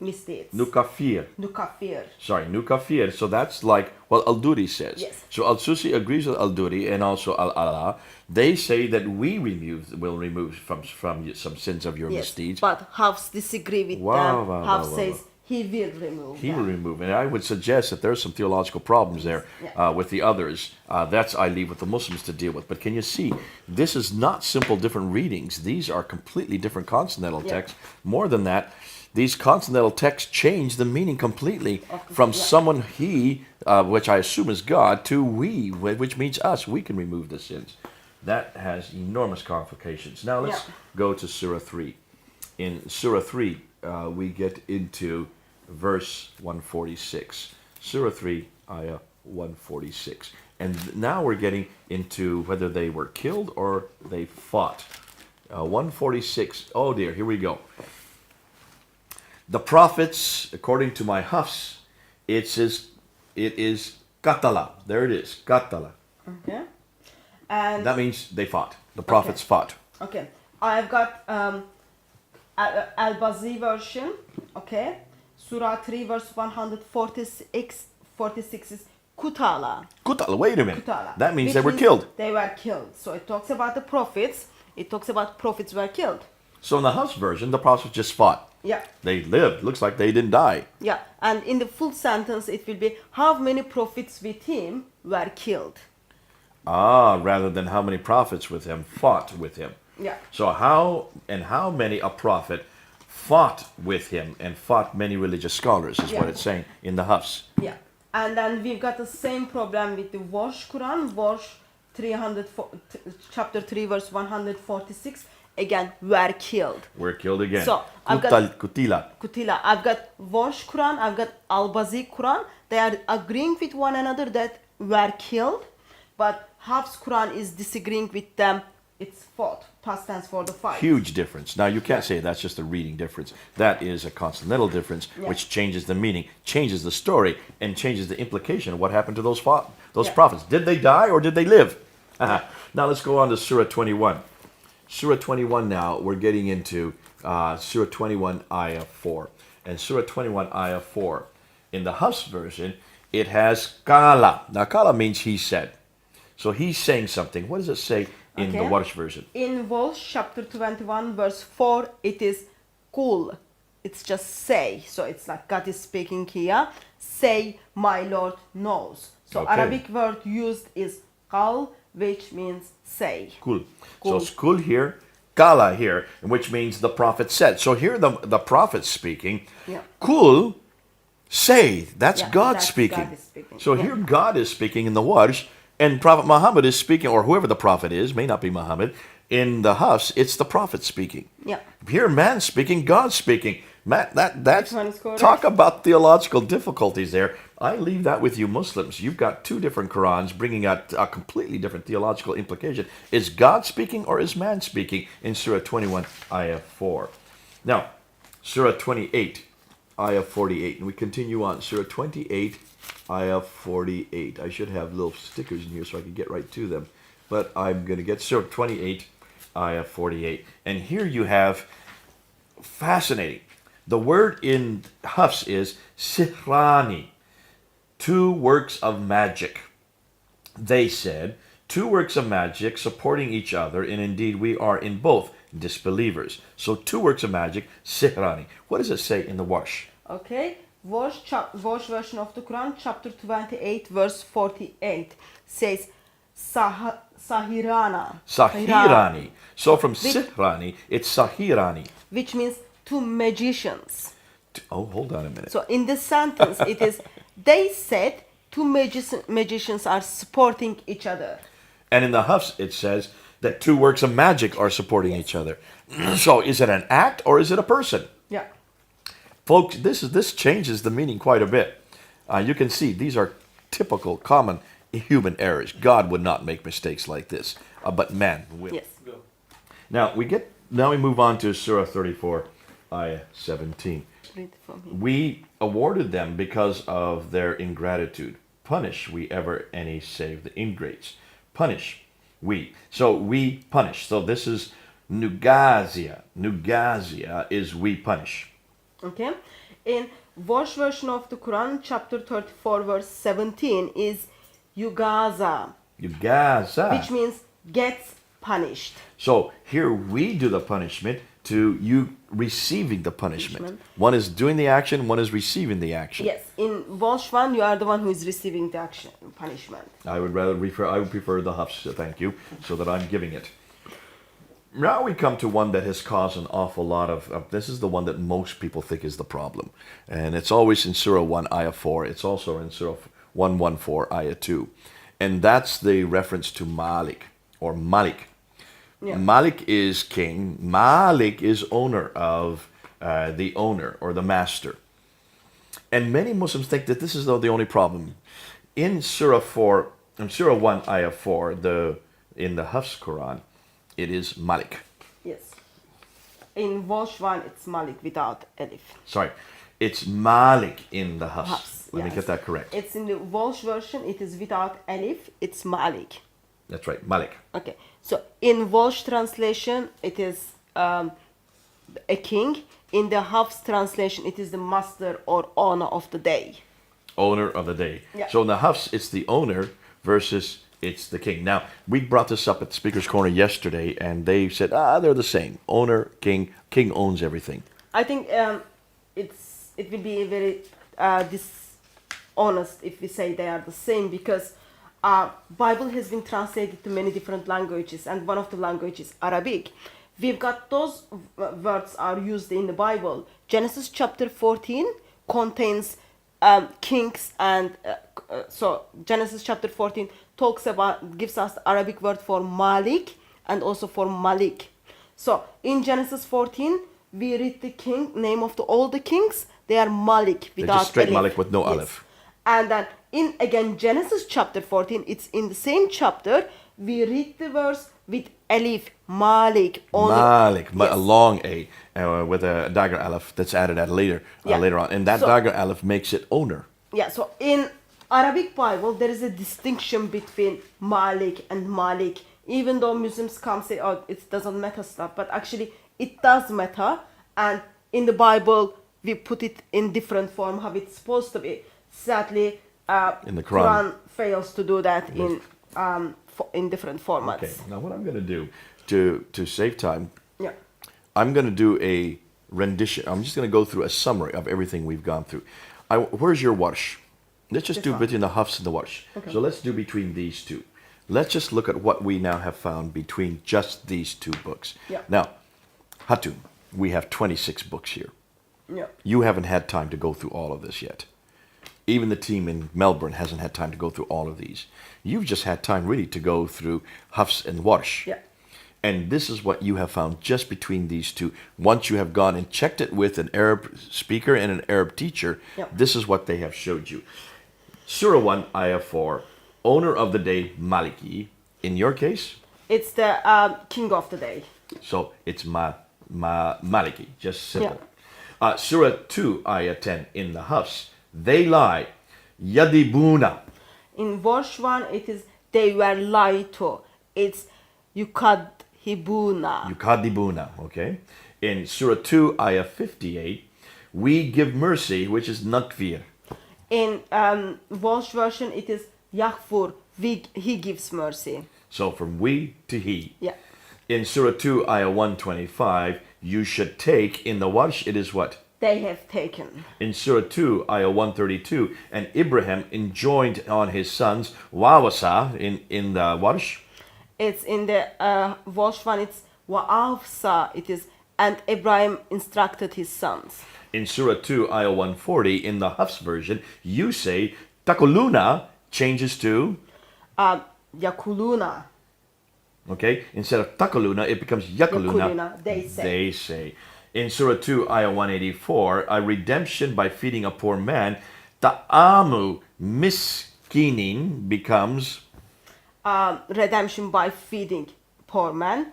mistakes. Nukafir. Nukaffir. Sorry, nukafir. So that's like what Al-Duri says. Yes. So Al-Susi agrees with Al-Duri and also Al-Allah. They say that we will remove from you some sins of your Yes. misdeeds. But Hafs disagree with Wow, them. wow, Hafs wow, says wow. he will remove He them. will remove. And I would suggest that there's some theological problems there Yeah. with the others. That's I leave with the Muslims to deal with. But can you see, this is not simple different readings. These are completely different consonantal Yeah. texts. More than that, these consonantal texts change the meaning completely Of the- from yeah. someone he, which I assume is God, to we, which means us. We can remove the sins. That has enormous complications. Now let's Yeah. go to Surah 3. In Surah 3, we get into verse 146. Surah 3, ayah 146. And now we're getting into whether they were killed or they fought. 146, oh dear, here we go. The prophets, according to my Hafs, it is katala. There it is, katala. Okay. And That means they fought. The prophets fought. okay, I've got Al-Bazi version. Okay, Surah 3 verse 146 is Kutala. Kutala, wait a minute. Kutala. That means Which they were means killed. They were killed. So it talks about the prophets. It talks about prophets were killed. So in the Hafs version, the prophets just fought. Yeah. They lived. Looks like they didn't die. Yeah. And in the full sentence, it will be how many prophets with him were killed. Rather than how many prophets with him fought with him. Yeah. So how many a prophet fought with him and fought many religious scholars is what Yeah. it's saying in the Hafs. Yeah. And then we've got the same problem with the Warsh Quran, Warsh chapter 3 verse 146 again were killed. We're killed again. So, I've got- Kutila. Kutila. I've got Warsh Quran, I've got Al-Bazi Quran. They are agreeing with one another that were killed, but Hafs Quran is disagreeing with them. It's fought. Past tense for the fight. Huge difference. Now, you can't say that's just a reading difference. That is a consonantal difference, Yeah. which changes the meaning, changes the story, and changes the implication of what happened to those Yeah. prophets. Did they die or did they live? Now, let's go on to Surah 21. Surah 21 now, we're getting into Surah 21, Ayah 4. And Surah 21, Ayah 4, in the Hafs version, it has Kala. Now, Kala means he said. So he's saying something. What does it say in the Okay. Warsh version? In Walsh chapter 21 verse 4 it is kul. It's just say. So it's like God is speaking here. Say my Lord knows. So Okay. Arabic word used is qal, which means say. Kul. So Kul. it's kul here, kala here, which means the prophet said. So here the prophet speaking. Yeah. Kul, say. That's Yeah, God that's speaking. God is speaking. So Yeah. here God is speaking in the Warsh, and Prophet Muhammad is speaking, or whoever the prophet is, may not be Muhammad. In the Hafs, it's the prophet speaking. Yeah. Here, man speaking, God speaking. Man, that's Which one is correct? talk about theological difficulties there. I leave that with you Muslims. You've got two different Qurans bringing out a completely different theological implication. Is God speaking or is man speaking in Surah 21, Ayah 4? Now, Surah 28, Ayah 48. And we continue on. Surah 28, Ayah 48. I should have little stickers in here so I can get right to them. But I'm going to get Surah 28, Ayah 48. And here you have, fascinating. The word in Hafs is sihrani, two works of magic. They said, two works of magic supporting each other, and indeed we are in both disbelievers. So two works of magic, sihrani. What does it say in the Warsh? Okay. Warsh version of the Quran, chapter 28, verse 48 says Sahirana. Sahirani. So from Which- sihrani, it's sahirani. Which means two magicians. Oh, hold on a minute. So in this sentence, it is, they said two magicians are supporting each other. And in the Hafs, it says that two works of magic are supporting each other. So is it an act or is it a person? Yeah. Folks, this changes the meaning quite a bit. You can see these are typical, common human errors. God would not make mistakes like this, but man will. Yes. Now we move on to Surah 34, Ayah 17. Read from him. We awarded them because of their ingratitude. Punish we ever any save the ingrates. Punish we. So we punish. So this is nugazia. Nugazia is we punish. Okay. In Warsh version of the Quran, chapter 34, verse 17 is Yugaza, Yugaza. which means gets punished. So here we do the punishment to you receiving the punishment. One is doing the action, one is receiving the action. Yes. In Warsh 1, you are the one who is receiving the action, punishment. I would prefer the Hafs, thank you, so that I'm giving it. Now we come to one that has caused an awful lot of, this is the one that most people think is the problem. And it's always in Surah 1, Ayah 4. It's also in Surah 114, Ayah 2. And that's the reference to Malik, or Malik. Yeah. Malik is king. Malik is owner of the owner or the master. And many Muslims think that this is the only problem. In Surah 1, Ayah 4, in the Hafs Quran, it is Malik. Yes. In Warsh 1, it's Malik without Alif. Sorry, it's Malik in the Hafs. Hafs, Let me yes. get that correct. It's in the Walsh version, it is without Alif, it's Malik. That's right, Malik. Okay, so in Walsh translation, it is a king. In the Hafs translation, it is the master or owner of the day. Owner of the day. Yeah. So in the Hafs, it's the owner versus it's the king. Now, we brought this up at the Speaker's Corner yesterday, and they said, they're the same. Owner, king owns everything. I think it will be very dishonest if we say they are the same, because Bible has been translated to many different languages, and one of the languages Arabic. We've got those words are used in the Bible. Genesis chapter 14 contains kings and so Genesis chapter 14 gives us the Arabic word for Malik and also for Malik. So in Genesis 14 we read the name of all the kings. They are Malik without just straight Alif. Malik with no Aleph. And then in again Genesis chapter 14, it's in the same chapter, we read the verse with Alif, Malik. Malik, Yes. a long A with a dagger Aleph that's added at later on. And that dagger Aleph makes it owner. Yeah, so in Arabic Bible, there is a distinction between Malik and Malik. Even though Muslims come say, oh, it doesn't matter stuff, but actually it does matter. And in the Bible, we put it in different form, how it's supposed to be. Sadly, In the Quran. fails to do that in different formats. Okay, now what I'm going to do to save time, Yeah. I'm going to do a rendition. I'm just going to go through a summary of everything we've gone through. Where's your warsh? Let's just This do one. between the hafs and the warsh. Okay. So let's do between these two. Let's just look at what we now have found between just these two books. Yeah. Now, Hatun, we have 26 books here. Yeah. You haven't had time to go through all of this yet. Even the team in Melbourne hasn't had time to go through all of these. You've just had time really to go through Hafs and Warsh. Yeah. And this is what you have found just between these two. Once you have gone and checked it with an Arab speaker and an Arab teacher, Yeah. this is what they have showed you. Surah 1, Ayah 4, owner of the day, Maliki. In your case, It's the king of the day. so it's Maliki, just simple. Surah 2, Ayah 10, in the Hafs, they lie, Yadibuna. In verse 1, it is they were lied to. It's yukadhibuna. Yukadibuna, okay? In Surah 2, Ayah 58, we give mercy, which is Nakfir. In Welsh version, it is Yaghfur. He gives mercy. So from we to he. Yeah. In Surah 2, Ayah 125, you should take. In the Warsh, it is what? They have taken. In Surah 2, Ayah 132, and Ibrahim enjoined on his sons, Wawasa, in the Warsh. It's in the Welsh one, it's Wa'afsa. It is, and Ibrahim instructed his sons. In Surah 2, Ayah 140, in the Hafs version, you say, Takuluna changes to, Yakuluna. okay? Instead of Takuluna, it becomes Yakuluna. Yakuluna, they say. They say. In Surah 2, Ayah 184, a redemption by feeding a poor man, Ta'amu miskinin becomes, Redemption by feeding poor man.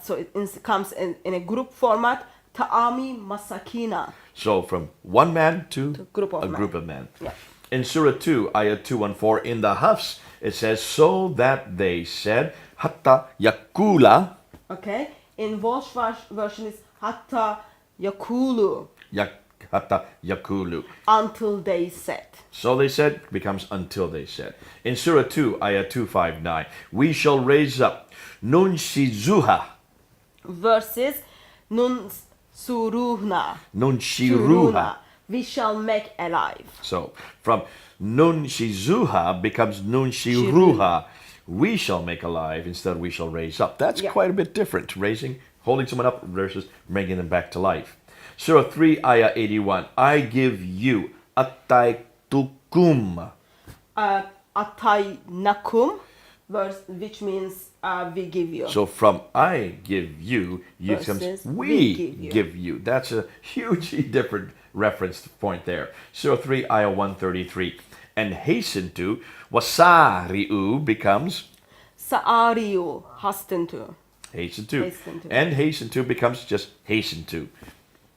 So it comes in a group format. Ta'ami masakina. so from one man to group of a men. group of men. Yeah. In Surah 2, Ayah 214, in the Hafs, it says, so that they said, Hatta Yakula, Okay. In Welsh version is Hatta Yakulu. Hatta Yakulu. Until they said. So they said becomes until they said. In Surah 2, Ayah 259, we shall raise up Nun Shizuha, Versus Nun Suruhna. Nun Shiruha. We shall make alive. So from Nun Shizuha becomes Nun Shiruha. We shall make alive instead we shall raise up. That's Yeah. quite a bit different. Raising, holding someone up versus bringing them back to life. Surah 3, Ayah 81, I give you Ataitukum. Atai nakum, verse which means we give you. So from I give you, Versus comes we we give you. That's a hugely different reference point there. Surah 3, Ayah 133. And hasten to, wasari'u becomes Sa'ariyu, hasten to. hasten to. Hasten to. And hasten to becomes just hasten to.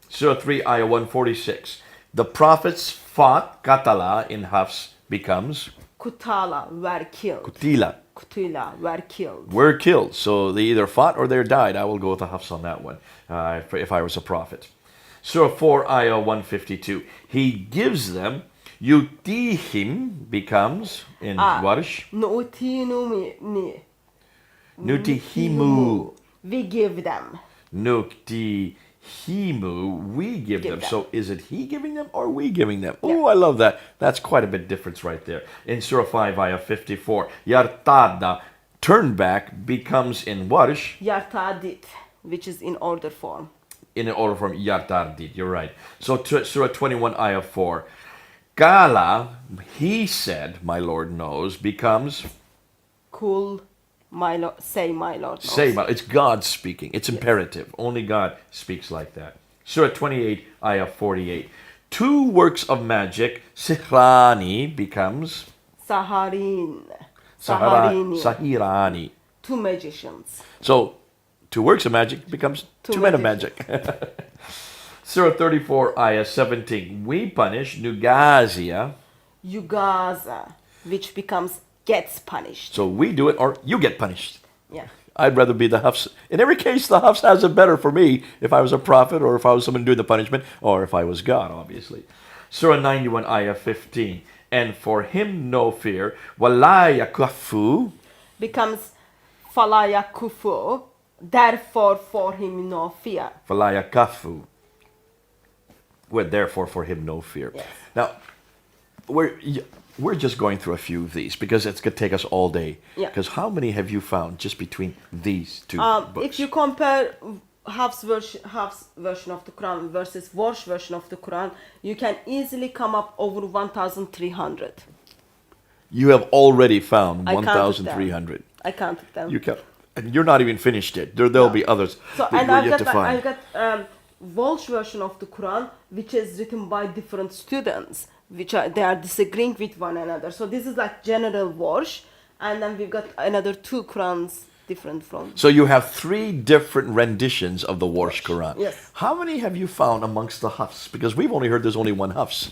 Surah 3, Ayah 146. The prophets fought, katala in Hafs becomes Kutala, were killed. kutila. Kutila, were killed. Were killed. So they either fought or they died. I will go with the Hafs on that one if I was a prophet. Surah 4, Ayah 152. He gives them, yutihim becomes in Warsh, Nu'tinumi. nutihimu. We give them. Nuktihimu, we give them. them. So is it he giving them or we giving them? Oh, I love that. That's quite a bit difference right there. In Surah 5, Ayah 54, yartada, turn back becomes in Warsh, Yartadit, which is in order form. in an order from yartardid. You're right. So Surah 21, Ayah 4, Kala, he said, my Lord knows, becomes Kul, my Lord, say my Lord knows. say. It's God speaking. It's imperative. Only God speaks like that. Surah 28, ayah 48. Two works of magic, sihrani becomes Saharin. Saharini. Saharini. Sahirani. Two magicians. So, two works of magic becomes two men of magic. Surah 34, ayah 17. We punish Nugazia. Yugaza, which becomes gets punished. So we do it or you get punished. Yeah. I'd rather be the Hafs. In every case, the Hafs has it better for me if I was a prophet or if I was someone doing the punishment or if I was God, obviously. Surah 91, ayah 15. And for him no fear. Wala yakafu. Becomes falaya kufu, therefore for him no fear. Wala yakafu. Well, therefore for him no fear. Yes. Now, we're just going through a few of these because it's going to take us all day. Yeah. Because how many have you found just between these two books? If you compare Hafs version of the Quran versus Warsh version of the Quran, you can easily come up over 1,300. You have already found I counted them. 1,300. I counted them. You can, and you're not even finished yet. There'll be others So, that and we're yet to find. I've got Walsh version of the Quran, which is written by different students, they are disagreeing with one another. So this is like general Walsh, and then we've got another two Qurans different from. So you have three different renditions of the Warsh Quran. Yes. How many have you found amongst the Hafs? Because we've only heard there's only one Hafs.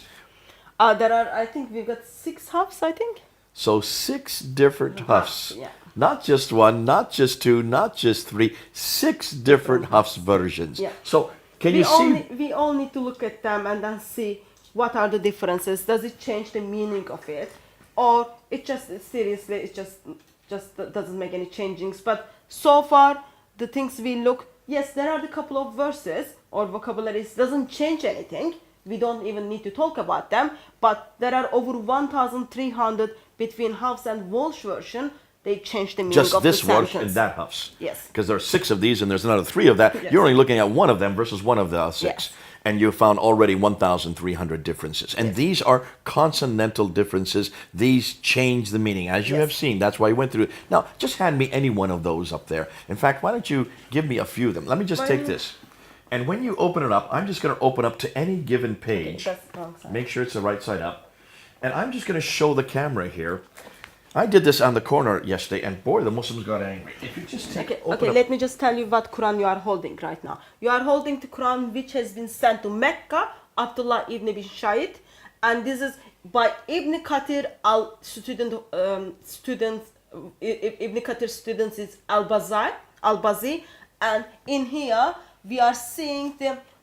There are, I think we've got 6 Hafs, I think. So 6 different Hafs. Yeah. Not just one, not just two, not just 3, 6 different Hafs versions. Yeah. So can you see? We all need to look at them and then see what are the differences. Does it change the meaning of it, or it just seriously it just doesn't make any changings? But so far the things we look, yes, there are a couple of verses or vocabularies doesn't change anything. We don't even need to talk about them. But there are over 1,300 between Hafs and Walsh version. They change the meaning Just of this the Warsh sentence. and that Hafs. Yes. Because there are 6 of these and there's another 3 of that. Yes. You're only looking at one of them versus one of the 6. Yes. And you found already 1,300 differences. And Yes. these are consonantal differences. These change the meaning, as you Yes. have seen. That's why I went through it. Now, just hand me any one of those up there. In fact, why don't you give me a few of them? Let me just take this. And when you open it up, I'm just going to open up to any given page. That's the wrong side. Make sure it's the right side up. And I'm just going to show the camera here. I did this on the corner yesterday, and boy, the Muslims got angry. If you just take Okay, let me just tell you what Quran you are holding right now. You are holding the Quran which has been sent to Mecca, Abdullah ibn bin Shahid, and this is by Ibn Kathir Ibn Kathir students is Al-Bazi, and in here we are seeing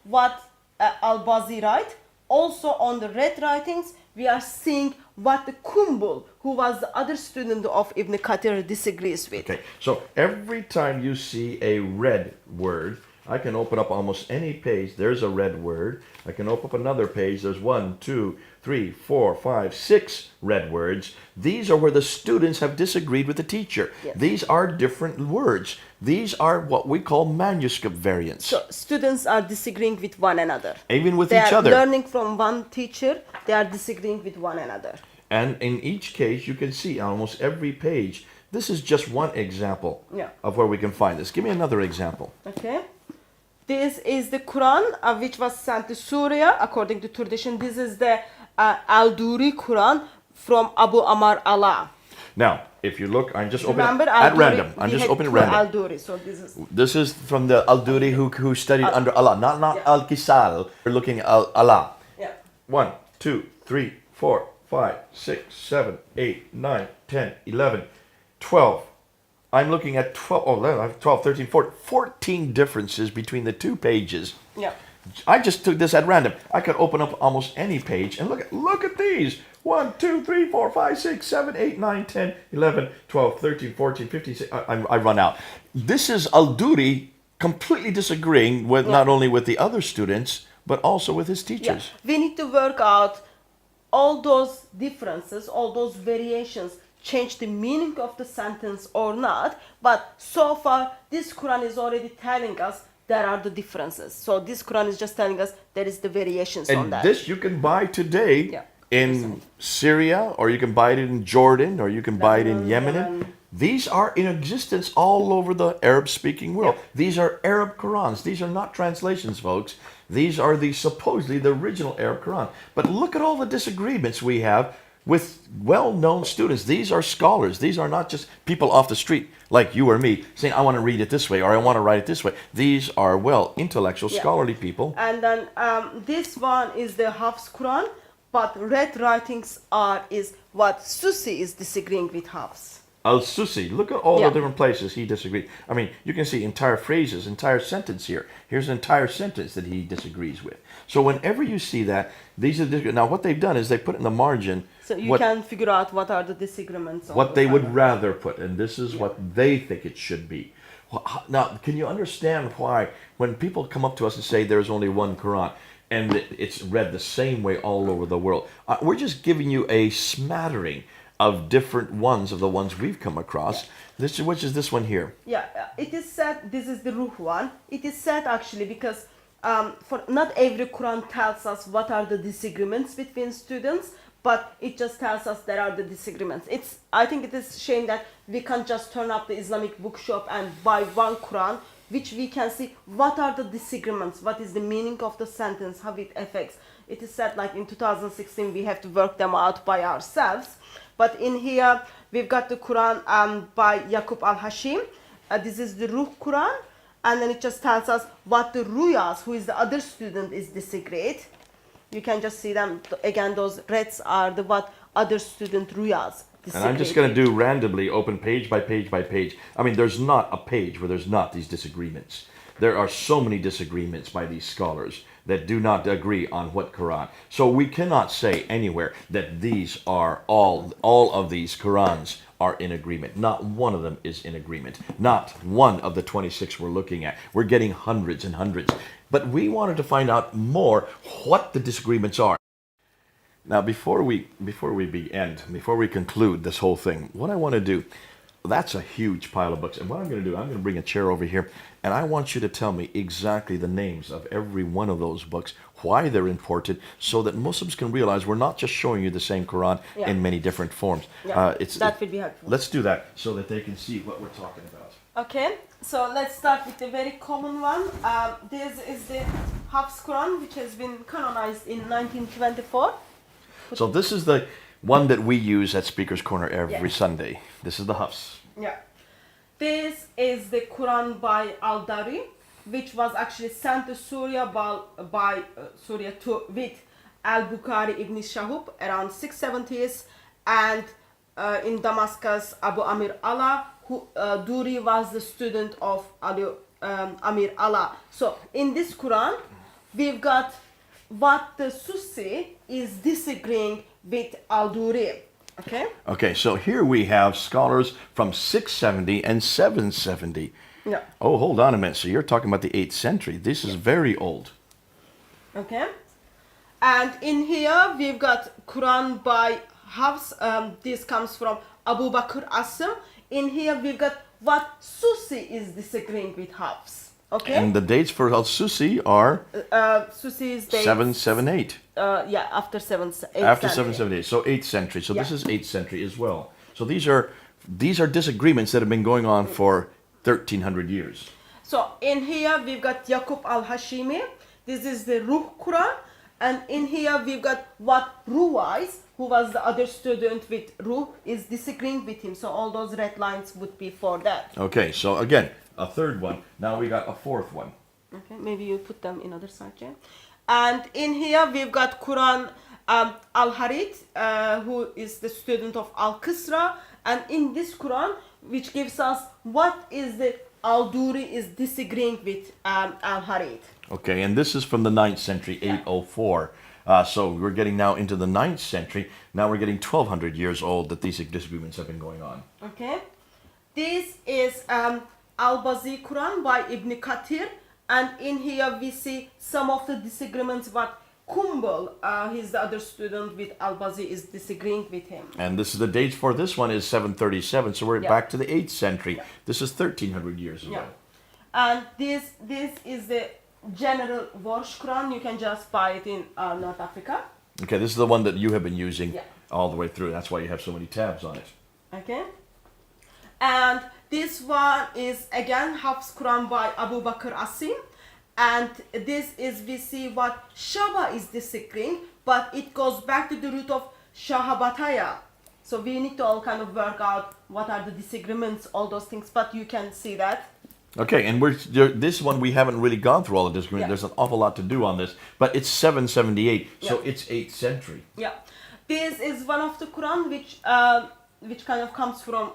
what Al-Bazi write. Also on the red writings, we are seeing what the Kumbul, who was the other student of Ibn Kathir, disagrees with. Okay, so every time you see a red word, I can open up almost any page. There's a red word. I can open up another page. There's 1, 2, 3, 4, 5, 6 red words. These are where the students have disagreed with the teacher. Yes. These are different words. These are what we call manuscript variants. So students are disagreeing with one another. Even with They each are other. learning from one teacher. They are disagreeing with one another. And in each case, you can see on almost every page, this is just one example Yeah. of where we can find this. Give me another example. Okay. This is the Quran which was sent to Syria according to tradition. This is the Al-Duri Quran from Abu Amar Allah. Now, if you look, I'm just opening Remember at Al-Duri? random. I'm We just had opening two random. Al-Duri, so This is from the Al-Duri who studied under Allah, not Yeah. Al-Kisal. We're looking at Allah. yeah. 1, 2, 3, 4, 5, 6, 7, 8, 9, 10, 11, 12. I'm looking at 12, oh, I have 12, 13, 14 differences between the 2 pages. Yeah. I just took this at random. I could open up almost any page and look at these. 1, 2, 3, 4, 5, 6, 7, 8, 9, 10, 11, 12, 13, 14, 15, 16. I run out. This is Al-Duri completely disagreeing with not only with the other students, but also with his Yeah. teachers. We need to work out all those differences, all those variations change the meaning of the sentence or not. But so far, this Quran is already telling us there are the differences. So this Quran is just telling us there is the variations on And that. this you can buy today Yeah. in Syria, or you can buy it in Jordan, or you can buy it in Yemen. Yemen. These are in existence all over the Arab-speaking world. Yep. These are Arab Qurans. These are not translations, folks. These are the supposedly the original Arab Quran. But look at all the disagreements we have with well-known students. These are scholars. These are not just people off the street like you or me saying, I want to read it this way or I want to write it this way. These are, well, intellectual, scholarly people. And then this one is the Hafs Quran, but red writings is what Susi is disagreeing with Hafs. Al-Susi, look at all the different places he disagreed. I mean, you can see entire phrases, entire sentence here. Here's an entire sentence that he disagrees with. So whenever you see that, these are now what they've done is they put in the margin. So you can figure out what are the disagreements. What they would rather put, and this is what they think it should be. Now, can you understand why when people come up to us and say there's only one Quran and it's read the same way all over the world? We're just giving you a smattering of different ones of the ones we've come across. Which is this one here? Yeah, it is said, this is the Ruh one. It is said actually because for not every Quran tells us what are the disagreements between students, but it just tells us there are the disagreements. I think it is a shame that we can't just turn up the Islamic bookshop and buy one Quran, which we can see what are the disagreements, what is the meaning of the sentence, how it affects. It is said like in 2016 we have to work them out by ourselves. But in here, we've got the Quran by Yaqub al-Hashim. This is the Ruh Quran. And then it just tells us what the Ruyas, who is the other student, is disagreed. You can just see them. Again, those reds are the what other student Ruyas disagreed. And I'm just going to do randomly, open page by page by page. I mean, there's not a page where there's not these disagreements. There are so many disagreements by these scholars that do not agree on what Quran. So we cannot say anywhere that these are all of these Qurans are in agreement. Not one of them is in agreement. Not one of the 26 we're looking at. We're getting hundreds and hundreds. But we wanted to find out more what the disagreements are. Now, before we conclude this whole thing, what I want to do, that's a huge pile of books. And what I'm going to do, I'm going to bring a chair over here, and I want you to tell me exactly the names of every one of those books, why they're important, so that Muslims can realize we're not just showing you the same Quran in many different forms. Yeah, that would be helpful. Let's do that so that they can see what we're talking about. Okay, so let's start with the very common one. This is the Hafs Quran, which has been canonized in 1924. So this is the one that we use at Speaker's Corner every Sunday. This is the Hafs. Yeah. This is the Quran by Al-Dari, which was actually sent to Syria by Syria with Al-Bukhari ibn Shahub around 670s, and in Damascus, Abu Amir Allah, who Duri was the student of Amir Allah. So in this Quran, we've got what the Susi is disagreeing with Al-Duri. Okay? Okay, so here we have scholars from 670 and 770. Yeah. Oh, hold on a minute. So you're talking about the 8th century. This is very old. Okay. And in here, we've got Quran by Hafs. This comes from Abu Bakr Asim. In here, we've got what Susi is disagreeing with Hafs. Okay. And the dates for Al-Susi are Susi's dates. 778. Yeah, after 8th After century. 778. So 8th century. So this is 8th century as well. So these are disagreements that have been going on for 1300 years. So in here we've got Yaqub al-Hashimi. This is the Ruh Quran. And in here we've got what Ruwais, who was the other student with Ruh, is disagreeing with him. So all those red lines would be for that. Okay, so again, a third one. Now we got a fourth one. Okay, maybe you put them in other side, yeah? And in here we've got Quran al-Harith, who is the student of Al-Qisra. And in this Quran, which gives us what is the Al-Duri is disagreeing with al-Harith. Okay, and this is from the 9th century, 804. So we're getting now into the 9th century. Now we're getting 1200 years old that these disagreements have been going on. Okay. This is Al-Bazi Quran by Ibn Kathir. And in here we see some of the disagreements, but Kumbal, he's the other student with Al-Bazi, is disagreeing with him. And this is the dates for this one is 737, so we're back to the 8th century. This is 1300 years ago. And this is the general Warsh Quran. You can just buy it in North Africa. Okay, this is the one that you have been using Yeah. all the way through. That's why you have so many tabs on it. Okay. And this one is again Hafs Quran by Abu Bakr Asim. And this is, we see what Shaba is disagreeing, but it goes back to the root of Shahabataya. So we need to all kind of work out what are the disagreements, all those things, but you can see that. Okay, and this one we haven't really gone through all the disagreement. Yeah. There's an awful lot to do on this, but it's 778, so Yeah. it's 8th century. Yeah. This is one of the Quran which kind of comes from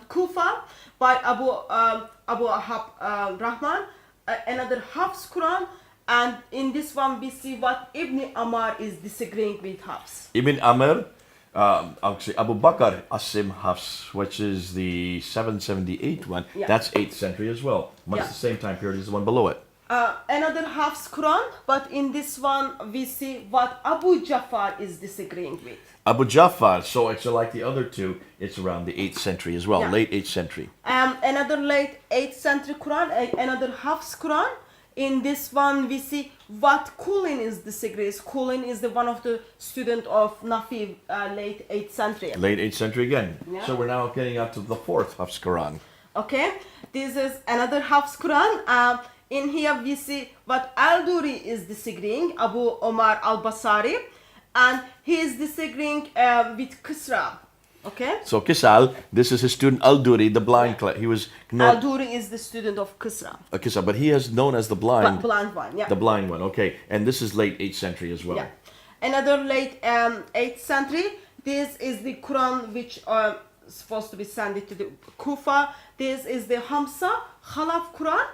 Kufa by Abu Ahab Rahman. Another Hafs Quran, and in this one we see what Ibn Amar is disagreeing with Hafs. Ibn Amr, actually Abu Bakr Asim Hafs, which is the 778 one, Yeah. that's 8th century as well. Much Yeah. the same time period as the one below it. Another Hafs Quran, but in this one we see what Abu Jafar is disagreeing with. Abu Jafar, so it's like the other two, it's around the 8th century as well, Yeah. late 8th century. Another late 8th century Quran, another Hafs Quran. In this one we see what Kulin is disagrees. Kulin is the one of the student of Nafi, late 8th century. Late 8th century again. Yeah. So we're now getting up to the 4th Hafs Quran. Okay, this is another Hafs Quran. In here we see what Al-Duri is disagreeing, Abu Omar al-Basari, and he is disagreeing with Kisra. Okay, So Kisal, this is his student Al-Duri, the blind. He was known, Al-Duri is the student of Kisra, Kisal, but he is known as the blind. blind one. Yeah, The blind one, okay. And this is late 8th century as well. yeah. Another late 8th century. This is the Quran which supposed to be sent to the Kufa. This is the Hamsa Khalaf Quran,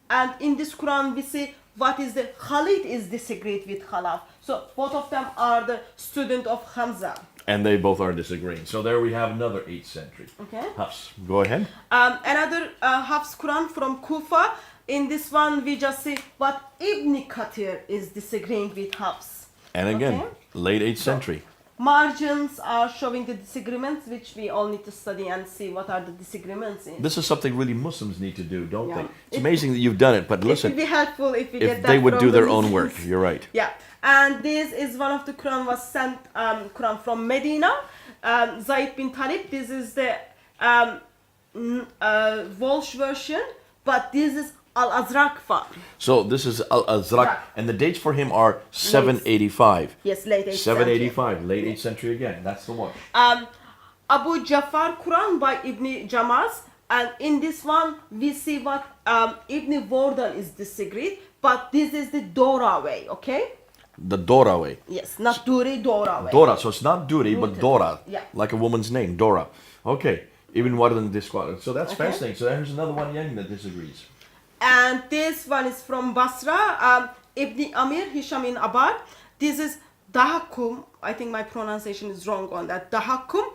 and in this Quran we see what is the Khalid is disagreed with Khalaf. So both of them are the student of Hamza. And they both are disagreeing. So there we have another 8th century. Okay. Hafs, go ahead. Another Hafs Quran from Kufa. In this one we just see what Ibn Kathir is disagreeing with Hafs. And again, Okay. late 8th century. Margins are showing the disagreements which we all need to study and see what are the disagreements in. This is something really Muslims need to do, don't Yeah. they? It's It- amazing that you've done it, but It would listen, be helpful if we get if that they would from do the their own work, Muslims. you're right. Yeah, and this is one of the Quran was sent Quran from Medina. Zaid bin Talib. This is the Walsh version, but this is Al-Azraq one. So this is Al-Azraq, Right. and the dates for him are 785. Yes, late 8th century. 785, late 8th century again. That's the one. Abu Jafar Quran by Ibn Jamaz, and in this one we see what Ibn Wardan is disagreed, but this is the Dora way, okay? The Dora way. Yes, not Duri, Dora way. Dora, so it's not Duri, but Rooted. Dora. Yeah. Like a woman's name, Dora. Okay, even more than this one. So that's Okay. fascinating. So there's another one young that disagrees. And this one is from Basra, Ibn Amir, Hisham in Abad. This is Dahakum. I think my pronunciation is wrong on that. Dahakum.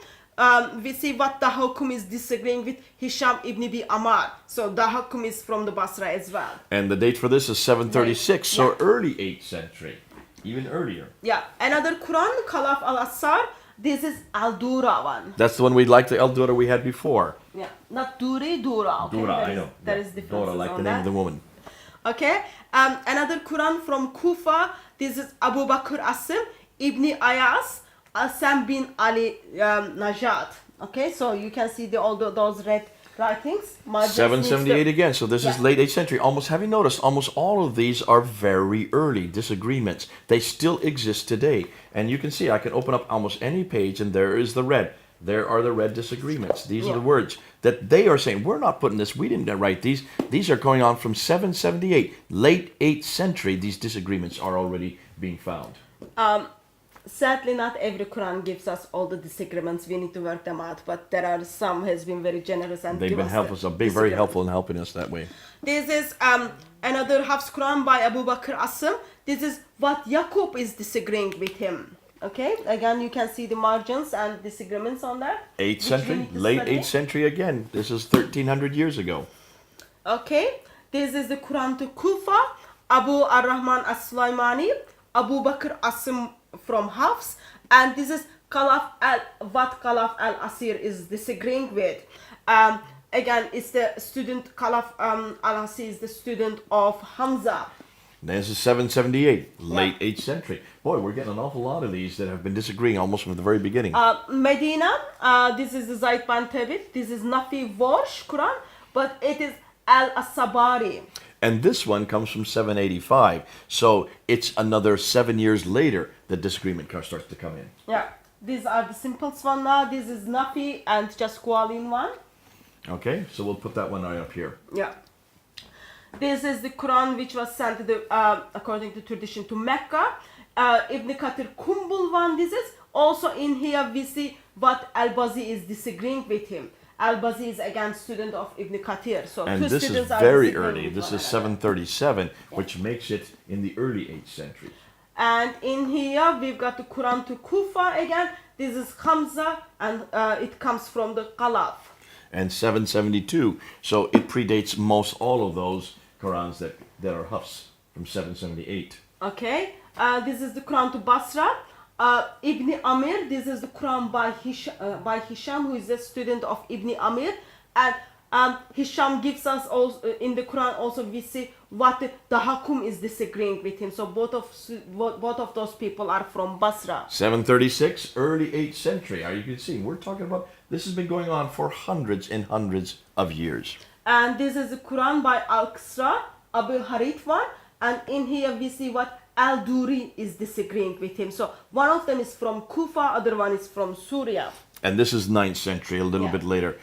We see what Dahakum is disagreeing with Hisham ibn Bi Amar. So Dahakum is from the Basra as well. And the date for this is 736, so Yeah. early 8th century. Even earlier. Yeah. Another Quran, Khalaf al-Assar. This is Al-Dura one. That's the one we like, the El Dora we had before. Yeah. Not Duri, Dura. Okay? Dora, There I is- know. There Yeah. is differences Dora, like on the name that. of the woman. Okay. Another Quran from Kufa. This is Abu Bakr Asim, Ibn Ayas, Asam bin Ali Najat. Okay, so you can see those red writings. Margins 778 needs to- again, so this is Yeah. late 8th century. Almost, have you noticed, almost all of these are very early disagreements. They still exist today. And you can see, I can open up almost any page and there is the red. There are the red disagreements. These are Yeah. the words that they are saying, we're not putting this, we didn't write these. These are going on from 778, late 8th century. These disagreements are already being found. Sadly, not every Quran gives us all the disagreements. We need to work them out. But there are some has been very generous and They've give been us helpful, the so very disagreement. helpful in helping us that way. This is another Hafs Quran by Abu Bakr Asim. This is what Yaqub is disagreeing with him. Okay, again you can see the margins and disagreements on that. 8th which we century, need to late study. 8th century again. This is 1300 years ago. Okay, this is the Quran to Kufa, Abu Ar-Rahman As-Sulaimani, Abu Bakr Asim from Hafs, and this is what Khalaf al-Asir is disagreeing with. Again, it's the student, Khalaf al-Asir is the student of Hamza. This is 778, late 8th century. Boy, we're getting an awful lot of these that have been disagreeing almost from the very beginning. Medina, this is the Zayd bin Thabit. This is Nafi Warsh Quran, but it is Al-Asabari. And this one comes from 785. So it's another 7 years later that disagreement starts to come in. Yeah, these are the simplest one now. This is Nafi and just Kualin one. Okay, so we'll put that one right up here. Yeah. This is the Quran which was sent to the, according to tradition, to Mecca. Ibn Kathir Kumbul one. This is also in here we see what Al-Bazi is disagreeing with him. Al-Bazi is again student of Ibn Kathir. So And two this is students are very disagreeing early. with This one is another. 737, which makes it in the early 8th century. And in here we've got the Quran to Kufa again. This is Hamza and it comes from the Qalaf. And 772. So it predates most all of those Qurans that are Hafs from 778. Okay, this is the Quran to Basra. Ibn Amir, this is the Quran by Hisham, who is a student of Ibn Amir. And Hisham gives us also, in the Quran also we see what the Hakum is disagreeing with him. So both of those people are from Basra. 736, early 8th century. You can see, we're talking about, this has been going on for hundreds and hundreds of years. And this is the Quran by Al-Qasra, Abu Harith one. And in here we see what Al-Duri is disagreeing with him. So one of them is from Kufa, other one is from Syria. And this is 9th century, a little bit later.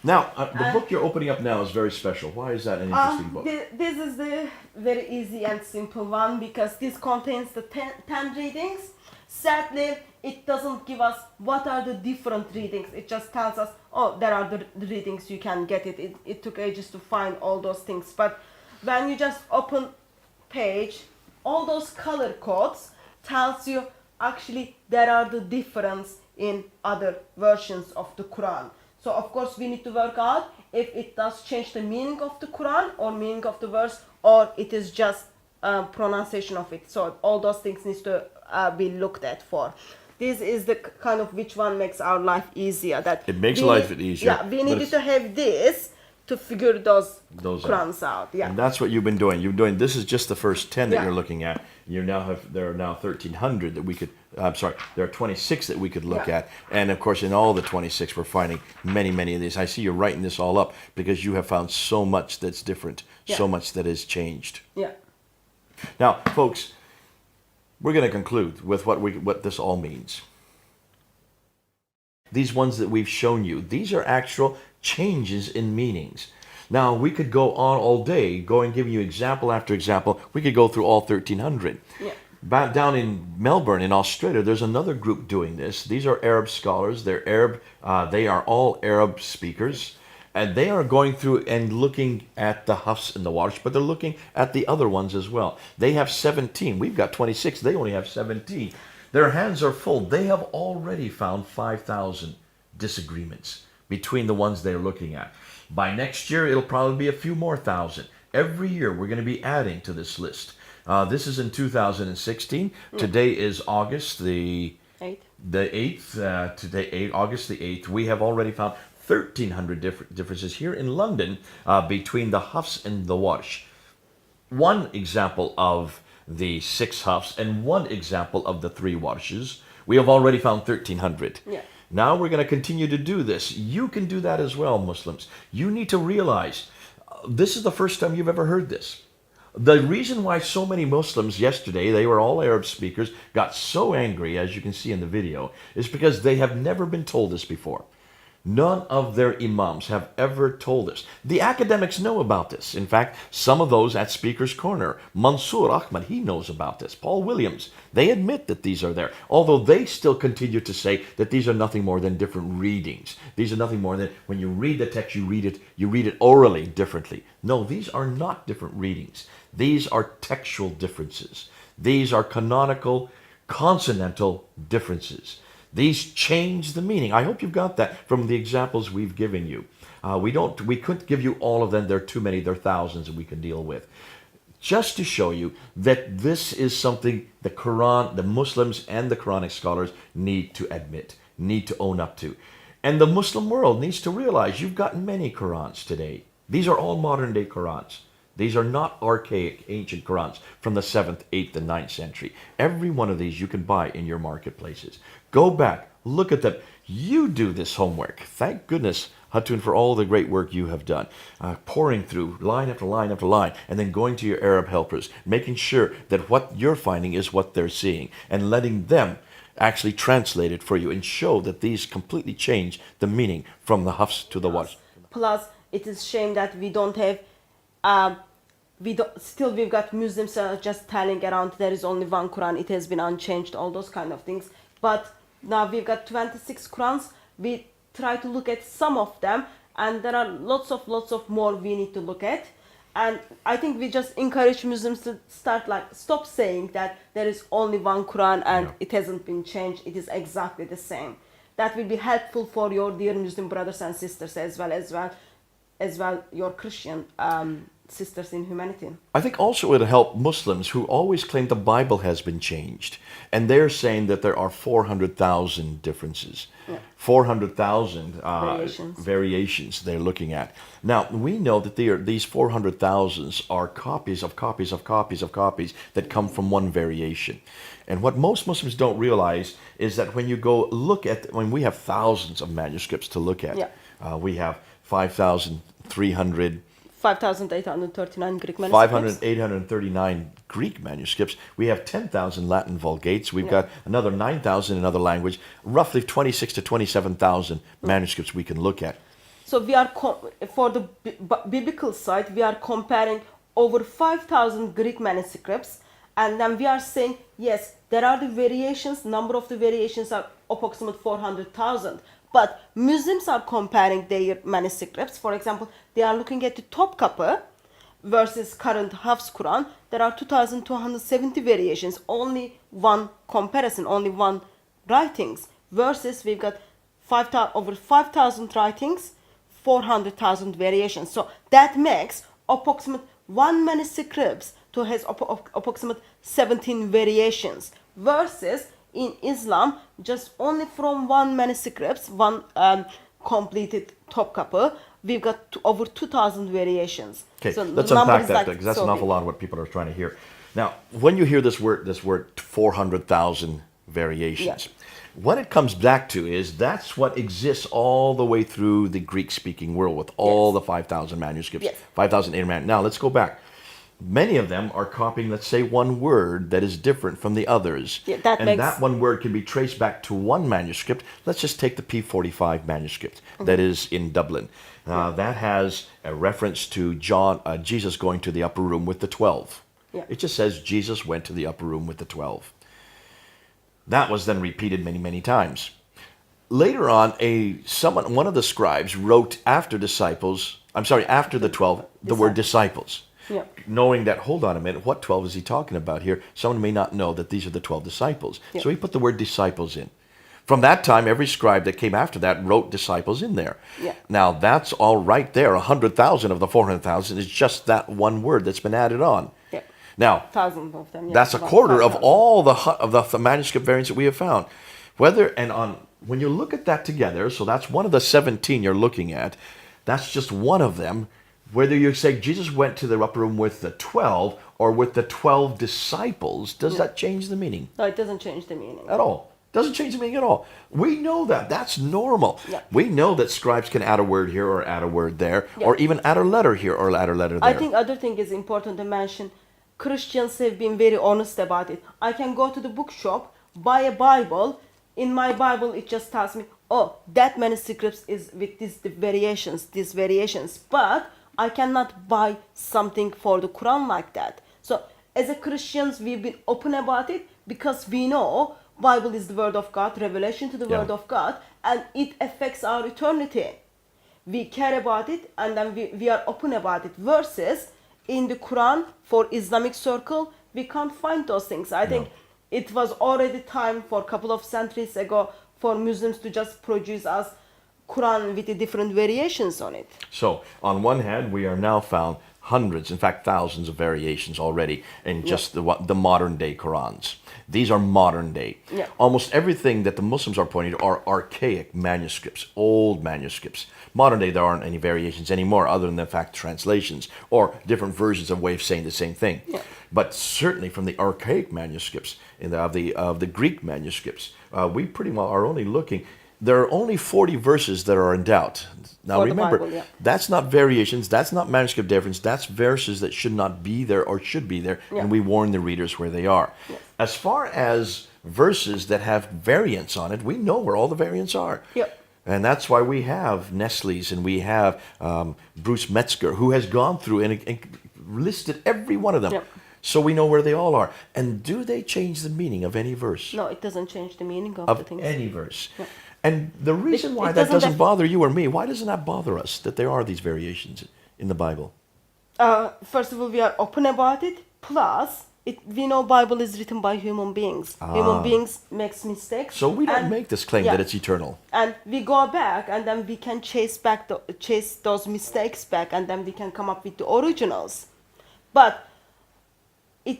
Now, the book you're opening up now is very special. Why is that an interesting book? This is the very easy and simple one because this contains the 10 readings. Sadly, it doesn't give us what are the different readings. It just tells us, oh, there are the readings, you can get it. It took ages to find all those things. But when you just open page, all those color codes tells you actually there are the difference in other versions of the Quran. So of course we need to work out if it does change the meaning of the Quran or meaning of the verse, or it is just pronunciation of it. So all those things needs to be looked at for. This is the kind of which one makes our life easier. That It makes life easier. Yeah, we needed to have this to figure those Qurans out. Yeah. And that's what you've been doing. This is just the first 10 that Yeah. you're looking at. There are now 1,300 that we could, there are 26 that we could look Yeah. at. And of course, in all the 26, we're finding many, many of these. I see you're writing this all up because you have found so much that's different, so much that has changed. Yeah. Now, folks, we're going to conclude with what this all means. These ones that we've shown you, these are actual changes in meanings. Now, we could go on all day, giving you example after example. We could go through all 1,300. Yeah. Back down in Melbourne, in Australia, there's another group doing this. These are Arab scholars. They're Arab. They are all Arab speakers. And they are going through and looking at the Hafs and the Warsh, but they're looking at the other ones as well. They have 17. We've got 26. They only have 17. Their hands are full. They have already found 5,000 disagreements between the ones they're looking at. By next year, it'll probably be a few more thousand. Every year, we're going to be adding to this list. This is in 2016. Today is August the 8th. Today, August the 8th. We have already found 1,300 differences here in London between the Hafs and the Warsh. One example of the 6 Hafs and one example of the 3 Warshes. We have already found 1,300. Yeah. Now we're going to continue to do this. You can do that as well, Muslims. You need to realize this is the first time you've ever heard this. The reason why so many Muslims yesterday, they were all Arab speakers, got so angry, as you can see in the video, is because they have never been told this before. None of their imams have ever told us. The academics know about this. In fact, some of those at Speaker's Corner, Mansour Ahmad, he knows about this. Paul Williams, they admit that these are there. Although they still continue to say that these are nothing more than different readings. These are nothing more than when you read the text, you read it orally differently. No, these are not different readings. These are textual differences. These are canonical, consonantal differences. These change the meaning. I hope you've got that from the examples we've given you. We couldn't give you all of them. There are too many. There are thousands that we can deal with. Just to show you that this is something the Quran, the Muslims and the Quranic scholars need to admit, need to own up to. And the Muslim world needs to realize you've got many Qurans today. These are all modern day Qurans. These are not archaic ancient Qurans from the 7th, 8th, and 9th century. Every one of these you can buy in your marketplaces. Go back, look at them. You do this homework. Thank goodness, Hatun, for all the great work you have done. Pouring through line after line after line, and then going to your Arab helpers, making sure that what you're finding is what they're seeing, and letting them actually translate it for you and show that these completely change the meaning from the Hafs to the Warsh. Plus, it is shame that we don't have, we've got Muslims just telling around there is only one Quran, it has been unchanged, all those kind of things. But now we've got 26 Qurans. We try to look at some of them, and there are lots of more we need to look at. And I think we just encourage Muslims to stop saying that there is only one Quran and it hasn't been changed. It is exactly the same. That will be helpful for your dear Muslim brothers and sisters as well your Christian sisters in humanity. I think also it'll help Muslims who always claim the Bible has been changed. And they're saying that there are 400,000 differences. Yeah. 400,000 Variations. variations they're looking at. Now, we know that these 400,000 are copies of copies of copies of copies that come from one variation. And what most Muslims don't realize is that when you go look at, when we have thousands of manuscripts to look at, we have 5,300 5,839 Greek manuscripts. 839 Greek manuscripts. We have 10,000 Latin Vulgates. We've got another 9,000 in other language. Roughly 26 to 27,000 manuscripts we can look at. So we are, for the biblical side, we are comparing over 5,000 Greek manuscripts, and then we are saying, yes, there are the variations, number of the variations are approximately 400,000. But Muslims are comparing their manuscripts. For example, they are looking at the Topkapı versus current Hafs Quran. There are 2,270 variations, only one comparison, only one writings. Versus we've got over 5,000 writings, 400,000 variations. So that makes approximately one manuscript to has approximately 17 variations. Versus in Islam, just only from one manuscript, one completed Topkapı, we've got over 2,000 variations. Okay, so let's unpack that because that's an awful lot of what people are trying to hear. Now, when you hear this word 400,000 variations, what it comes back to is that's what exists all the way through the Greek-speaking world with all the 5,000 manuscripts, 5,000 manuscripts. Now, let's go back. Many of them are copying, let's say, one word that is different from the others. That one word can be traced back to one manuscript. Let's just take the P45 manuscript that is in Dublin. That has a reference to Jesus going to the upper room with the 12. It just says Jesus went to the upper room with the 12. That was then repeated many, many times. Later on, one of the scribes wrote after the 12, the word disciples. Knowing that, hold on a minute, what 12 is he talking about here? Someone may not know that these are the 12 disciples. So he put the word disciples in. From that time, every scribe that came after that wrote disciples in there. Now, that's all right there. 100,000 of the 400,000 is just that one word that's been added on. Now, thousands of them, that's a quarter of all the manuscript variants that we have found. When you look at that together, so that's one of the 17 you're looking at, that's just one of them. Whether you say Jesus went to the upper room with the 12 or with the 12 disciples, does that change the meaning? No, it doesn't change the meaning. At all. Doesn't change the meaning at all. We know that. That's normal. We know that scribes can add a word here or add a word there, or even add a letter here or add a letter there. I think other thing is important to mention. Christians have been very honest about it. I can go to the bookshop, buy a Bible. In my Bible, it just tells me, oh, that manuscript is with these variations. But I cannot buy something for the Quran like that. So as a Christians, we've been open about it because we know Bible is the word of God, revelation to the word of God, and it affects our eternity. We care about it, and then we are open about it. Versus in the Quran, for Islamic circle, we can't find those things. I think it was already time for a couple of centuries ago for Muslims to just produce us Quran with the different variations on it. So, on one hand, we are now found hundreds, in fact, thousands of variations already in just the modern day Qurans. These are modern day. Yeah. Almost everything that the Muslims are pointing to are archaic manuscripts, old manuscripts. Modern day, there aren't any variations anymore other than, in fact, translations or different versions of way of saying the same thing. Yeah. But certainly from the archaic manuscripts, of the Greek manuscripts, we pretty well are only looking. There are only 40 verses that are in doubt. Now For the remember, Bible, yeah. that's not variations, that's not manuscript difference, that's verses that should not be there or should be there, Yeah. and we warn the readers where they are. Yes. As far as verses that have variants on it, we know where all the variants are. Yep. And that's why we have Nestle's and we have Bruce Metzger, who has gone through and listed every one of them. Yep. So we know where they all are. And do they change the meaning of any verse? No, it doesn't change the meaning of the Of things. any verse. Yeah. And the reason why it that doesn't doesn't def- bother you or me, why doesn't that bother us that there are these variations in the Bible? First of all, we are open about it. Plus, we know Bible is written by human beings. Human beings makes mistakes. So we don't and- make this claim yeah. that it's eternal. And we go back, and then we can chase those mistakes back, and then we can come up with the originals. But it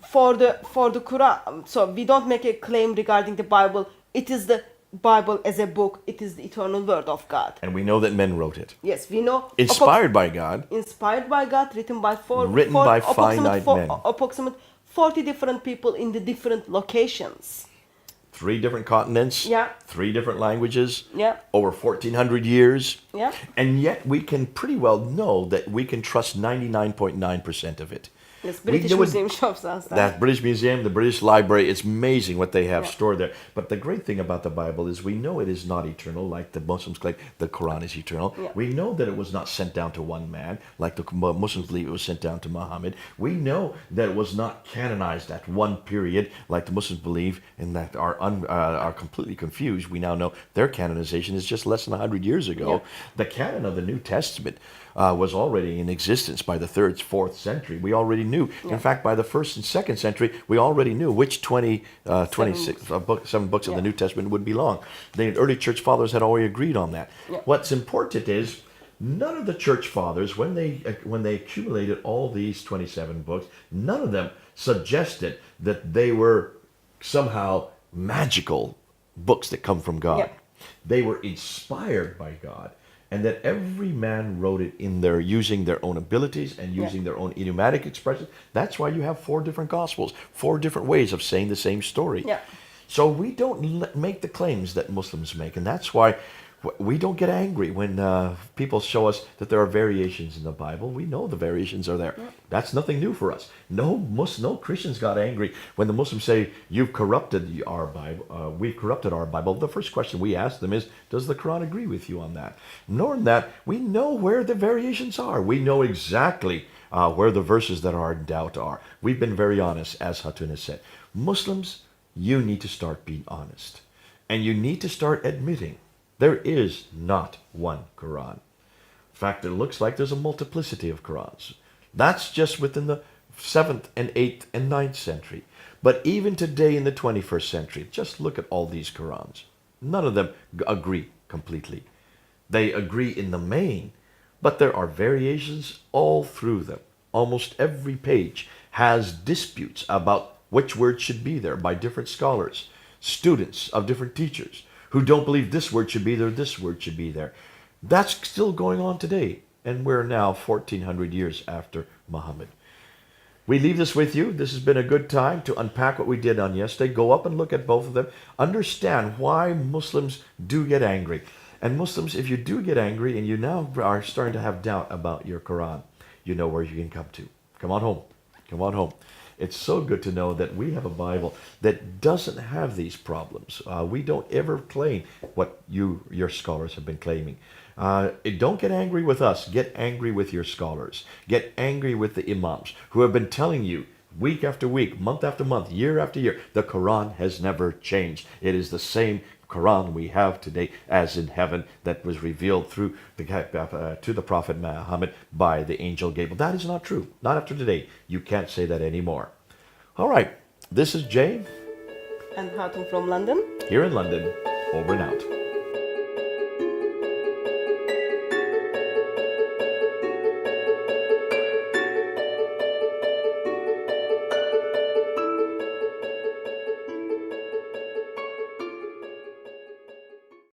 for the Quran, so we don't make a claim regarding the Bible. It is the Bible as a book. It is the eternal word of God. And we know that men wrote it. Yes, we know. Inspired by God. Inspired by God, written by finite men. approximate 40 different people in the different locations. 3 different continents. Yeah. 3 different languages. Yeah. Over 1,400 years. Yeah. And yet we can pretty well know that we can trust 99.9% of it. Yes, British know it- Museum shows us that. That British Museum, the British Library, it's amazing what they have Yeah. stored there. But the great thing about the Bible is we know it is not eternal, like the Muslims claim the Quran is eternal. Yeah. We know that it was not sent down to one man, like the Muslims believe it was sent down to Muhammad. We know that it was not canonized at one period, like the Muslims believe, and that are completely confused. We now know their canonization is just less than 100 years ago. Yeah. The canon of the New Testament was already in existence by the 3rd, 4th century. We already knew. In fact, by the 1st and 2nd century, we already knew which 26 7 books of the Yeah. New Testament would belong. The early church fathers had already agreed on that. Yeah. What's important is none of the church fathers, when they accumulated all these 27 books, none of them suggested that they were somehow magical books that come from God. Yeah. They were inspired by God, and that every man wrote it in their using their own abilities and using their own idiomatic expressions. That's why you have 4 different gospels, 4 different ways of saying the same story. Yeah. So we don't make the claims that Muslims make, and that's why we don't get angry when people show us that there are variations in the Bible. We know the variations are there. That's nothing new for us. No Christians got angry when the Muslims say, you've corrupted our Bible, we've corrupted our Bible. The first question we ask them is, does the Quran agree with you on that? Knowing that, we know where the variations are. We know exactly where the verses that are in doubt are. We've been very honest, as Hatun has said. Muslims, you need to start being honest. And you need to start admitting there is not one Quran. In fact, it looks like there's a multiplicity of Qurans. That's just within the 7th and 8th and 9th century. But even today in the 21st century, just look at all these Qurans. None of them agree completely. They agree in the main, but there are variations all through them. Almost every page has disputes about which word should be there by different scholars, students of different teachers, who don't believe this word should be there, this word should be there. That's still going on today, and we're now 1,400 years after Muhammad. We leave this with you. This has been a good time to unpack what we did on yesterday. Go up and look at both of them. Understand why Muslims do get angry. And Muslims, if you do get angry and you now are starting to have doubt about your Quran, you know where you can come to. Come on home. Come on home. It's so good to know that we have a Bible that doesn't have these problems. We don't ever claim what your scholars have been claiming. Don't get angry with us. Get angry with your scholars. Get angry with the imams who have been telling you week after week, month after month, year after year, the Quran has never changed. It is the same Quran we have today as in heaven that was revealed through to the Prophet Muhammad by the angel Gabriel. That is not true. Not after today. You can't say that anymore. All right. This is Jay. And Hatun from London. Here in London. Over and out.